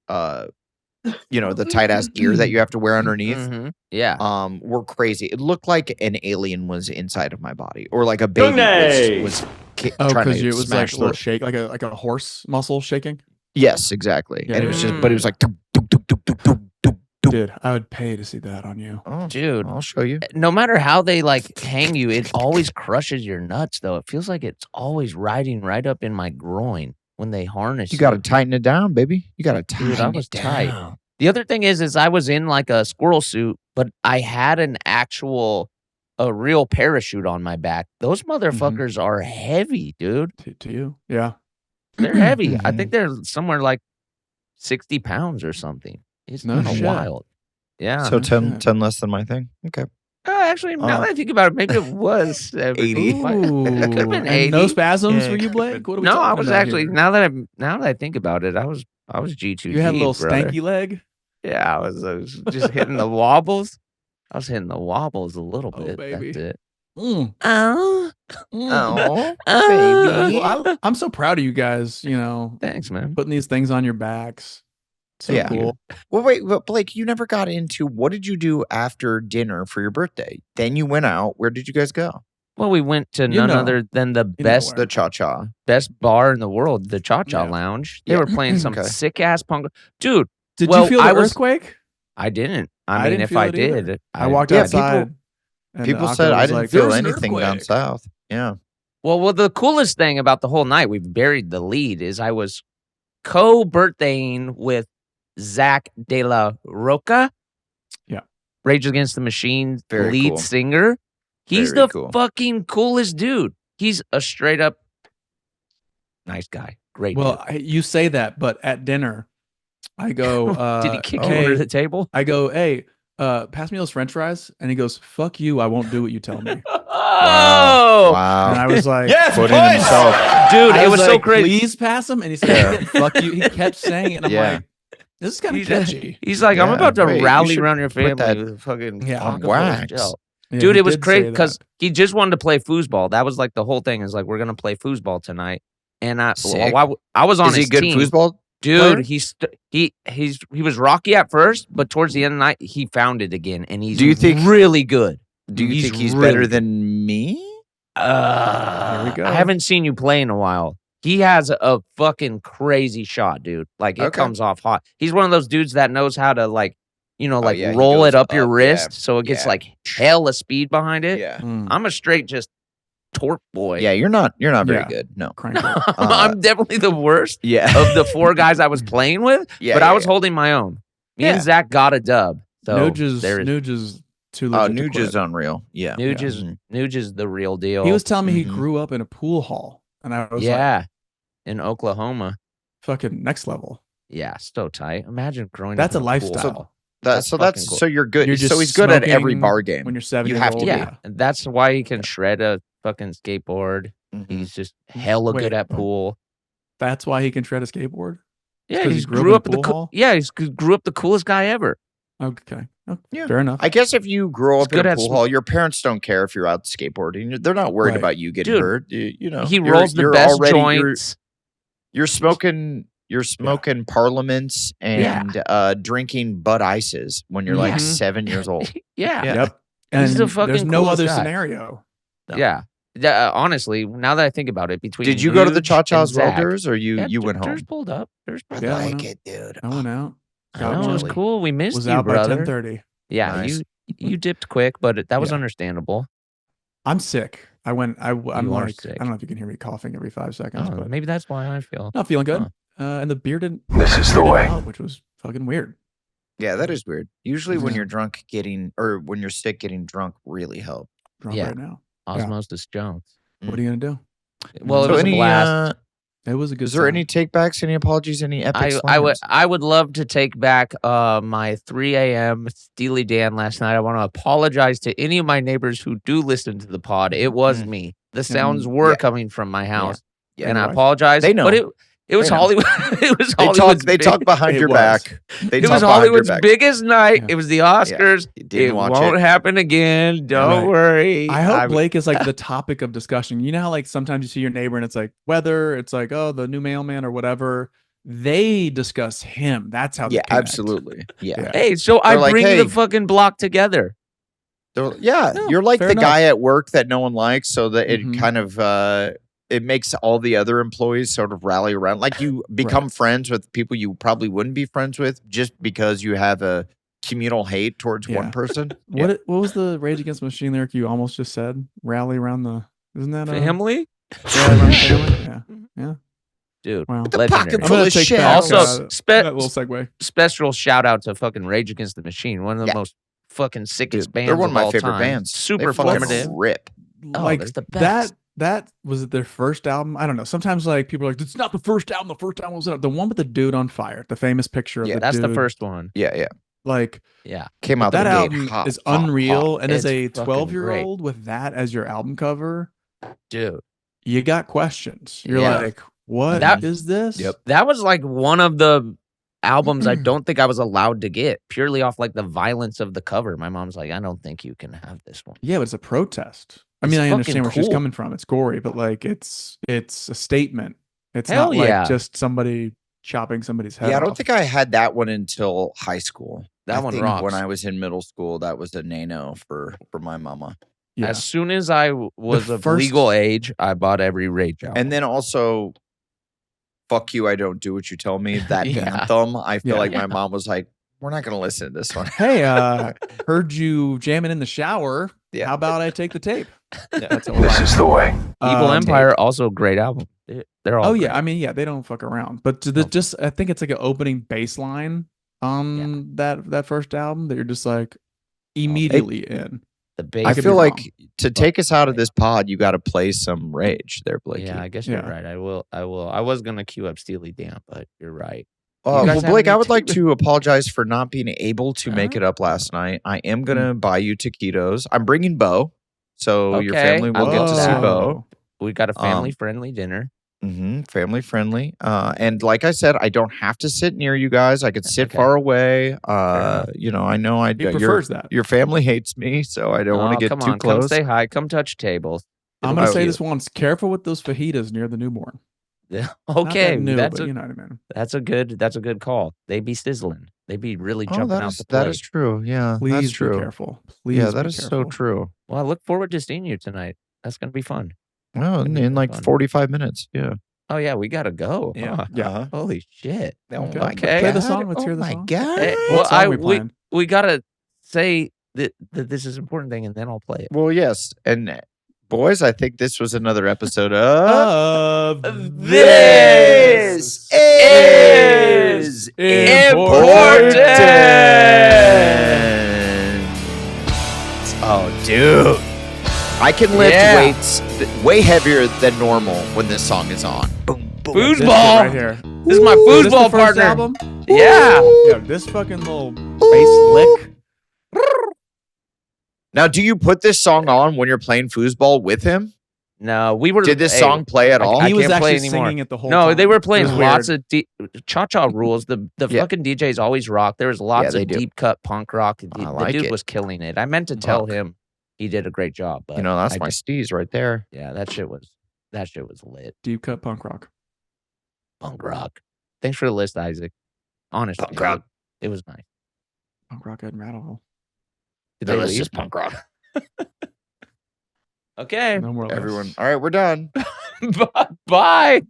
Speaker 4: the tight ass gear that you have to wear underneath.
Speaker 2: Mhm. Yeah.
Speaker 4: Were crazy. It looked like an alien was inside of my body, or like a baby was
Speaker 3: Oh,
Speaker 4: trying
Speaker 3: because
Speaker 4: to
Speaker 3: it was like
Speaker 4: smash
Speaker 3: a little
Speaker 4: through.
Speaker 3: shake, like a horse muscle shaking.
Speaker 4: Yes, exactly.
Speaker 3: Yeah,
Speaker 4: And it was
Speaker 3: yeah,
Speaker 4: just, but it was like, doop, doop, doop, doop, doop, doop, doop, doop.
Speaker 3: Dude, I would pay to see that on you.
Speaker 4: Oh,
Speaker 2: Dude,
Speaker 4: I'll show you.
Speaker 2: no matter how they like hang you, it always crushes your nuts though. It feels like it's always riding right up in my groin when they harness
Speaker 4: You got to tighten it down, baby. You got to tighten
Speaker 2: Dude, I was
Speaker 4: it down.
Speaker 2: tight. The other thing is I was in like a squirrel suit, but I had a real parachute on my back. Those motherfuckers are heavy, dude.
Speaker 3: To you, yeah.
Speaker 2: They're heavy. I
Speaker 3: Mhm.
Speaker 2: think they're somewhere like 60 pounds or something. It's
Speaker 3: No
Speaker 2: kind of
Speaker 3: shit.
Speaker 2: wild. Yeah.
Speaker 4: So 10,
Speaker 3: shit.
Speaker 4: 10 less than my thing. Okay.
Speaker 2: Actually, now that I think about it, maybe it was 70.
Speaker 4: 80.
Speaker 2: It could have been
Speaker 3: And
Speaker 2: 80.
Speaker 3: no spasms
Speaker 4: Yeah,
Speaker 3: for
Speaker 4: it
Speaker 3: you,
Speaker 4: could've
Speaker 3: Blake? What are we
Speaker 2: No, I
Speaker 3: talking
Speaker 2: was
Speaker 3: about
Speaker 2: actually
Speaker 3: here?
Speaker 2: now that I think about it, I was G2G.
Speaker 3: You had a little
Speaker 2: brother.
Speaker 3: stanky leg.
Speaker 2: Yeah, I was just hitting the wobbles. I was hitting the wobbles a little
Speaker 3: Oh,
Speaker 2: bit.
Speaker 3: baby.
Speaker 2: That's it.
Speaker 3: Mm.
Speaker 2: Oh,
Speaker 4: Oh,
Speaker 2: baby.
Speaker 3: Well, I'm so proud of you guys.
Speaker 2: Thanks, man.
Speaker 3: Putting these things on your backs. So
Speaker 4: Yeah.
Speaker 3: cool.
Speaker 4: Well, wait, but Blake, you never got into what did you do after dinner for your birthday? Then you went out. Where did you guys go?
Speaker 2: Well, we went to
Speaker 3: You
Speaker 2: none
Speaker 3: know.
Speaker 2: other than the
Speaker 3: You know
Speaker 2: best
Speaker 3: where.
Speaker 4: The Cha Cha.
Speaker 2: best bar in the world, the Cha Cha
Speaker 3: Yeah.
Speaker 2: Lounge. They
Speaker 4: Yeah.
Speaker 2: were playing some
Speaker 4: Okay.
Speaker 2: sick ass punk. Dude,
Speaker 3: Did
Speaker 2: Well,
Speaker 3: you feel the
Speaker 2: I was-
Speaker 3: earthquake?
Speaker 2: I didn't. I
Speaker 3: I
Speaker 2: mean,
Speaker 3: didn't
Speaker 2: if
Speaker 3: feel
Speaker 2: I
Speaker 3: it either.
Speaker 2: did,
Speaker 3: I walked
Speaker 4: Yeah,
Speaker 3: outside. and
Speaker 4: People
Speaker 3: Akko
Speaker 4: said I
Speaker 3: was
Speaker 4: didn't
Speaker 3: like,
Speaker 4: feel
Speaker 3: "There's an
Speaker 4: anything down
Speaker 3: earthquake."
Speaker 4: south. Yeah.
Speaker 2: Well, the coolest thing about the whole night, we buried the lead, is I was co-birthdaying with Zach De La Roca.
Speaker 3: Yeah.
Speaker 2: Rage Against the Machine
Speaker 4: Very
Speaker 2: lead
Speaker 4: cool.
Speaker 2: singer. He's
Speaker 4: Very
Speaker 2: the
Speaker 4: cool.
Speaker 2: fucking coolest dude. He's a straight up nice guy. Great
Speaker 3: Well, you say that, but at dinner, I go,
Speaker 2: dude. Did he kick you
Speaker 3: hey,
Speaker 2: under the table?
Speaker 3: I go, hey, pass me those French fries. And he goes, fuck you. I won't do what you tell me.
Speaker 2: Oh!
Speaker 4: Wow.
Speaker 3: And I was like,
Speaker 4: Putting himself.
Speaker 2: Dude,
Speaker 3: I
Speaker 2: it was so
Speaker 3: like,
Speaker 2: crazy.
Speaker 3: Please pass him. And he said, fuck you. He kept saying it. And I'm
Speaker 4: Yeah.
Speaker 3: like, This is kind of catchy.
Speaker 2: He's like, I'm
Speaker 4: Yeah,
Speaker 2: about to
Speaker 4: wait, you
Speaker 2: rally
Speaker 4: should
Speaker 2: around your
Speaker 4: put
Speaker 2: family
Speaker 4: that
Speaker 2: with fucking
Speaker 3: on
Speaker 2: Rockefeller
Speaker 4: wax.
Speaker 2: gel.
Speaker 3: Yeah,
Speaker 2: Dude,
Speaker 3: he
Speaker 2: it was
Speaker 3: did
Speaker 2: crazy
Speaker 3: say
Speaker 2: because
Speaker 3: that.
Speaker 2: he just wanted to play foosball. That was like the whole thing. Is like we're gonna play foosball tonight, and I was on
Speaker 4: Is he
Speaker 2: his
Speaker 4: a good
Speaker 2: team.
Speaker 4: foosball?
Speaker 2: Dude,
Speaker 4: player?
Speaker 2: he was rocky at first, but towards the end of the night, he found it again, and he's
Speaker 4: Do you think-
Speaker 2: really good.
Speaker 4: Do you think he's
Speaker 2: really
Speaker 4: better
Speaker 2: good.
Speaker 4: than me?
Speaker 3: Here we go.
Speaker 2: I haven't seen you play in a while. He has a fucking crazy shot, dude. Like, it
Speaker 4: Okay.
Speaker 2: comes off hot. He's one of those dudes that knows how to, like, you know, like
Speaker 4: yeah, he
Speaker 2: roll
Speaker 4: goes
Speaker 2: it up your
Speaker 4: up,
Speaker 2: wrist
Speaker 4: yeah,
Speaker 2: so it gets
Speaker 4: yeah.
Speaker 2: like hella speed behind it.
Speaker 4: Yeah.
Speaker 2: I'm a straight just torque boy.
Speaker 4: Yeah, you're not very
Speaker 3: Yeah.
Speaker 4: good. No.
Speaker 3: Crank it.
Speaker 2: I'm definitely the worst
Speaker 4: Yeah.
Speaker 2: of the 4 guys I was playing with,
Speaker 4: Yeah,
Speaker 2: but I
Speaker 4: yeah,
Speaker 2: was
Speaker 4: yeah.
Speaker 2: holding my own. Me
Speaker 4: Yeah.
Speaker 2: and Zach got a dub. So
Speaker 3: Nuge
Speaker 2: there is
Speaker 3: is too
Speaker 4: Oh,
Speaker 3: legit to
Speaker 4: Nuge
Speaker 3: quit.
Speaker 4: is unreal. Yeah.
Speaker 2: Nuge is the real deal.
Speaker 3: He was telling me he
Speaker 4: Mhm.
Speaker 3: grew up in a pool hall, and I was like,
Speaker 2: yeah, in Oklahoma.
Speaker 3: fucking next level.
Speaker 2: Yeah, so tight. Imagine growing
Speaker 3: That's
Speaker 2: up
Speaker 3: a
Speaker 2: in a pool
Speaker 3: lifestyle.
Speaker 2: hall.
Speaker 4: That's
Speaker 2: fucking cool.
Speaker 4: so you're good.
Speaker 3: You're just
Speaker 4: So he's good at every
Speaker 3: smoking
Speaker 4: bar game.
Speaker 3: when you're 7
Speaker 4: You
Speaker 3: years
Speaker 4: have to
Speaker 3: old.
Speaker 4: be.
Speaker 2: Yeah, and that's why he can shred a fucking skateboard.
Speaker 4: Mhm.
Speaker 2: He's just hella
Speaker 3: Wait,
Speaker 2: good at pool.
Speaker 3: That's why he can shred a skateboard.
Speaker 2: Yeah,
Speaker 3: 'cause
Speaker 2: he
Speaker 3: he grew
Speaker 2: grew
Speaker 3: up
Speaker 2: up
Speaker 3: in a
Speaker 2: the
Speaker 3: pool hall?
Speaker 2: he grew up the coolest guy ever.
Speaker 3: Okay. Oh,
Speaker 4: Yeah.
Speaker 3: fair enough.
Speaker 4: I guess if you grow
Speaker 2: He's
Speaker 4: up in
Speaker 2: good
Speaker 4: a
Speaker 2: at
Speaker 4: pool hall, your parents don't care if you're out skateboarding. They're not worried
Speaker 3: Right.
Speaker 4: about you getting
Speaker 2: Dude,
Speaker 4: hurt. You know,
Speaker 2: He
Speaker 4: you're-
Speaker 2: rolls the
Speaker 4: you're
Speaker 2: best
Speaker 4: already-
Speaker 2: joints.
Speaker 4: You're smoking. You're smoking parliaments and drinking Bud Ices when you're like
Speaker 3: Mhm.
Speaker 4: 7 years old.
Speaker 2: Yeah.
Speaker 3: Yep. And
Speaker 2: He's the fucking
Speaker 3: there's no
Speaker 2: coolest
Speaker 3: other
Speaker 2: guy.
Speaker 3: scenario. No.
Speaker 2: Yeah. Honestly, now that I think about it, between
Speaker 4: Did you go to the
Speaker 2: Nuge
Speaker 4: Cha
Speaker 2: and
Speaker 4: Cha's well,
Speaker 2: Zach-
Speaker 4: Durs, or you
Speaker 2: Yeah,
Speaker 4: went
Speaker 2: Durs
Speaker 4: home?
Speaker 2: pulled up. Durs pulled
Speaker 3: Yeah,
Speaker 2: up.
Speaker 3: I
Speaker 4: like
Speaker 3: went
Speaker 4: it, dude.
Speaker 3: I went out.
Speaker 2: I know, it was
Speaker 3: chili.
Speaker 2: cool. We missed
Speaker 3: Was
Speaker 2: you,
Speaker 3: out by
Speaker 2: brother.
Speaker 3: 10:30.
Speaker 2: Yeah,
Speaker 4: Nice.
Speaker 2: you dipped quick, but that was
Speaker 3: Yeah.
Speaker 2: understandable.
Speaker 3: I'm sick. I'm
Speaker 2: are
Speaker 3: like,
Speaker 2: sick.
Speaker 3: I don't know if you can hear me coughing every 5 seconds,
Speaker 2: Oh,
Speaker 3: but
Speaker 2: maybe that's why I feel.
Speaker 3: not feeling good.
Speaker 2: Huh.
Speaker 3: And the beer didn't.
Speaker 5: This is the
Speaker 3: beer didn't
Speaker 5: way.
Speaker 3: help, which was fucking weird.
Speaker 4: Yeah, that is weird. Usually, when
Speaker 3: Yeah.
Speaker 4: you're drunk, when you're sick, getting drunk really helps.
Speaker 3: Drunk
Speaker 2: Yeah.
Speaker 3: right now.
Speaker 2: Osmosis Jones.
Speaker 3: What are you gonna do?
Speaker 2: Well, it
Speaker 4: So
Speaker 2: was a
Speaker 4: any,
Speaker 2: blast.
Speaker 3: It was a good.
Speaker 4: is there
Speaker 3: time.
Speaker 4: any takebacks, any apologies, any epic slams?
Speaker 2: I would love to take back my 3 a.m. Steely Dan last night. I want to apologize to any of my neighbors who do listen to the pod. It was me. The sounds were
Speaker 4: yeah.
Speaker 2: coming from my house,
Speaker 4: Yeah,
Speaker 2: and I
Speaker 3: right.
Speaker 2: apologize.
Speaker 4: They know.
Speaker 2: but it was
Speaker 4: They know.
Speaker 2: Hollywood. It was
Speaker 4: They
Speaker 2: Hollywood's
Speaker 4: talk behind
Speaker 3: It
Speaker 4: your
Speaker 3: was.
Speaker 4: back. They
Speaker 2: It
Speaker 4: talk
Speaker 2: was
Speaker 4: behind your
Speaker 2: Hollywood's
Speaker 4: back.
Speaker 2: biggest night.
Speaker 3: Yeah.
Speaker 2: It was the Oscars.
Speaker 4: You didn't
Speaker 2: It
Speaker 4: watch
Speaker 2: won't
Speaker 4: it.
Speaker 2: happen again. Don't
Speaker 3: Right.
Speaker 2: worry.
Speaker 3: I hope Blake is like the topic of discussion. You know how like sometimes you see your neighbor and it's like weather, it's like, oh, the new mailman or whatever. They discuss him. That's how they
Speaker 4: Yeah,
Speaker 3: connect.
Speaker 4: absolutely. Yeah.
Speaker 3: Yeah.
Speaker 2: Hey, so I
Speaker 4: They're like,
Speaker 2: bring
Speaker 4: "Hey."
Speaker 2: the fucking block together.
Speaker 4: Yeah,
Speaker 3: No,
Speaker 4: you're like
Speaker 3: fair
Speaker 4: the
Speaker 3: enough.
Speaker 4: guy at work that no one likes, so that it
Speaker 3: Mhm.
Speaker 4: kind of it makes all the other employees sort of rally around. Like you become friends with people you probably wouldn't be friends with just because you have a communal hate towards
Speaker 3: Yeah.
Speaker 4: one person.
Speaker 3: What was the Rage Against the Machine lyric you almost just said? Rally around the isn't that
Speaker 2: Family?
Speaker 3: Rally around the family? Yeah.
Speaker 2: Dude,
Speaker 3: Wow.
Speaker 4: The
Speaker 2: legendary.
Speaker 4: pocket
Speaker 3: I'm
Speaker 4: full
Speaker 3: gonna
Speaker 4: of
Speaker 3: take
Speaker 4: shit.
Speaker 3: back,
Speaker 2: Also,
Speaker 3: that little segue.
Speaker 2: special shout out to fucking Rage Against the Machine, one of the
Speaker 4: Yeah.
Speaker 2: most fucking sickest
Speaker 4: Dude,
Speaker 2: bands.
Speaker 4: they're one of my
Speaker 2: all
Speaker 4: favorite
Speaker 2: time.
Speaker 4: bands.
Speaker 2: Super
Speaker 4: They fucking
Speaker 2: formative.
Speaker 4: rip.
Speaker 2: Oh,
Speaker 3: Like
Speaker 2: they're the best.
Speaker 3: that was it their first album? I don't know. Sometimes like people are like, it's not the first album. The first album was the one with the dude on fire. The famous picture of
Speaker 4: Yeah,
Speaker 3: the
Speaker 2: That's the
Speaker 3: dude.
Speaker 2: first one.
Speaker 4: Yeah.
Speaker 3: Like
Speaker 2: Yeah.
Speaker 4: Came out
Speaker 3: that
Speaker 4: the gate
Speaker 3: album
Speaker 4: hot,
Speaker 3: is
Speaker 4: hot,
Speaker 3: unreal.
Speaker 4: hot.
Speaker 3: And as
Speaker 2: It's
Speaker 3: a
Speaker 2: fucking
Speaker 3: 12-year-old with that as your album cover,
Speaker 2: Dude.
Speaker 3: you got questions. You're
Speaker 2: Yeah.
Speaker 3: like, what is
Speaker 2: That-
Speaker 3: this?
Speaker 4: Yep.
Speaker 2: That was like one of the albums I don't think I was allowed to get purely off like the violence of the cover. My mom's like, I don't think you can have this one.
Speaker 3: Yeah, but it's a protest. I
Speaker 2: It's
Speaker 3: mean, I
Speaker 2: fucking
Speaker 3: understand where she's
Speaker 2: cool.
Speaker 3: coming from. It's gory, but like it's a statement. It's
Speaker 2: Hell
Speaker 3: not like
Speaker 2: yeah.
Speaker 3: just somebody chopping somebody's head
Speaker 4: Yeah, I don't
Speaker 3: off.
Speaker 4: think I had that one until high school.
Speaker 2: That
Speaker 4: I
Speaker 2: one
Speaker 4: think
Speaker 2: rocks.
Speaker 4: When I was in middle school, that was a nano for my mama.
Speaker 3: Yeah.
Speaker 2: As soon as I was
Speaker 3: The
Speaker 2: of
Speaker 3: first-
Speaker 2: legal age, I bought every Rage album.
Speaker 4: And then also, fuck you, I don't do what you tell me. That
Speaker 2: Yeah.
Speaker 4: anthem, I feel
Speaker 3: Yeah.
Speaker 4: like my mom was like, we're not going to listen to this one.
Speaker 3: Hey, heard you jamming in the shower.
Speaker 4: Yeah.
Speaker 3: How about I take the tape?
Speaker 5: This is the way.
Speaker 2: Evil
Speaker 3: Um,
Speaker 2: Empire, also a great album. They're all
Speaker 3: Oh
Speaker 2: great.
Speaker 3: yeah, I mean yeah, they don't fuck around. But
Speaker 2: No.
Speaker 3: just I think it's like an opening bass line on that first album that you're just like immediately in.
Speaker 2: The bass.
Speaker 4: I
Speaker 3: could
Speaker 4: feel
Speaker 3: be
Speaker 4: like
Speaker 3: wrong,
Speaker 4: to take us out of this pod, you got to play some Rage there, Blakey.
Speaker 2: Yeah, I guess you're
Speaker 3: Yeah.
Speaker 2: right. I will. I was gonna queue up Steely Dan, but you're right. You
Speaker 4: Well,
Speaker 2: guys have
Speaker 4: Blake,
Speaker 2: any
Speaker 4: I would like
Speaker 2: tea-
Speaker 4: to apologize for not being able to make
Speaker 2: Uh-huh.
Speaker 4: it up last night. I am going to buy you taquitos. I'm bringing Bo, so your
Speaker 2: Okay,
Speaker 4: family will
Speaker 2: I'll
Speaker 4: get
Speaker 2: get
Speaker 4: to
Speaker 2: to
Speaker 4: see
Speaker 2: that.
Speaker 4: Bo.
Speaker 2: We got a family friendly dinner.
Speaker 4: Family friendly. And like I said, I don't have to sit near you guys. I could sit far away. You know, I know
Speaker 3: He prefers that.
Speaker 4: Your family hates me, so I don't want to get
Speaker 2: come
Speaker 4: too
Speaker 2: on,
Speaker 4: close.
Speaker 2: Come say hi. Come touch tables.
Speaker 3: I'm gonna say this once. Careful with those fajitas near the newborn.
Speaker 2: Yeah.
Speaker 3: Not
Speaker 2: Okay,
Speaker 3: that new,
Speaker 2: that's
Speaker 3: but
Speaker 2: a,
Speaker 3: you know what I mean.
Speaker 2: That's a good call. They be sizzling. They be really jumping out the plate.
Speaker 4: That is true. Yeah,
Speaker 3: Please
Speaker 4: that's true.
Speaker 3: be careful. Please.
Speaker 4: Yeah, that
Speaker 3: be
Speaker 4: is
Speaker 3: careful.
Speaker 4: so true.
Speaker 2: Well, I look forward to seeing you tonight. That's gonna be fun.
Speaker 4: Well, in like 45 minutes. Yeah.
Speaker 2: Oh yeah, we gotta go.
Speaker 4: Yeah.
Speaker 2: Huh?
Speaker 3: Yeah.
Speaker 2: Holy shit.
Speaker 3: Okay. Play the song. Let's hear the song.
Speaker 4: God.
Speaker 2: Hey,
Speaker 3: What song we playing?
Speaker 2: we gotta say that this is an important thing, and then I'll play it.
Speaker 4: Well, yes, and boys, I think this was another episode of
Speaker 2: This is important.
Speaker 4: Oh, dude. I can lift weights way heavier than normal when this song is on. Boom, boom.
Speaker 2: Foosball.
Speaker 3: Right here.
Speaker 2: This is my
Speaker 3: Is this the
Speaker 2: foosball
Speaker 3: first
Speaker 2: partner.
Speaker 3: album?
Speaker 2: Yeah.
Speaker 3: Yeah, this fucking little bass lick.
Speaker 4: Now, do you put this song on when you're playing foosball with him?
Speaker 2: No, we were.
Speaker 4: Did this song play at all?
Speaker 2: I
Speaker 3: He was
Speaker 2: can't play
Speaker 3: actually
Speaker 2: anymore.
Speaker 3: singing it the whole
Speaker 2: No,
Speaker 3: time.
Speaker 2: they were playing
Speaker 3: It was
Speaker 2: lots
Speaker 3: weird.
Speaker 2: of cha-cha rules. The fucking DJs always rock. There was lots
Speaker 4: they
Speaker 2: of
Speaker 4: do.
Speaker 2: deep cut punk rock. The
Speaker 4: like
Speaker 2: dude
Speaker 4: it.
Speaker 2: was killing it. I meant to tell him he did a great job, but
Speaker 4: You know, that's
Speaker 2: I
Speaker 4: my steez right there.
Speaker 2: yeah, that shit was lit.
Speaker 3: Deep cut punk rock.
Speaker 2: Punk rock. Thanks for the list, Isaac. Honestly,
Speaker 4: Punk rock.
Speaker 2: It was nice.
Speaker 3: Punk rock Ed Rattle.
Speaker 2: Did
Speaker 4: No,
Speaker 2: they
Speaker 4: that's
Speaker 2: leave?
Speaker 4: just punk rock.
Speaker 2: Okay.
Speaker 3: No more.
Speaker 4: Everyone. All right, we're done.
Speaker 2: Bye.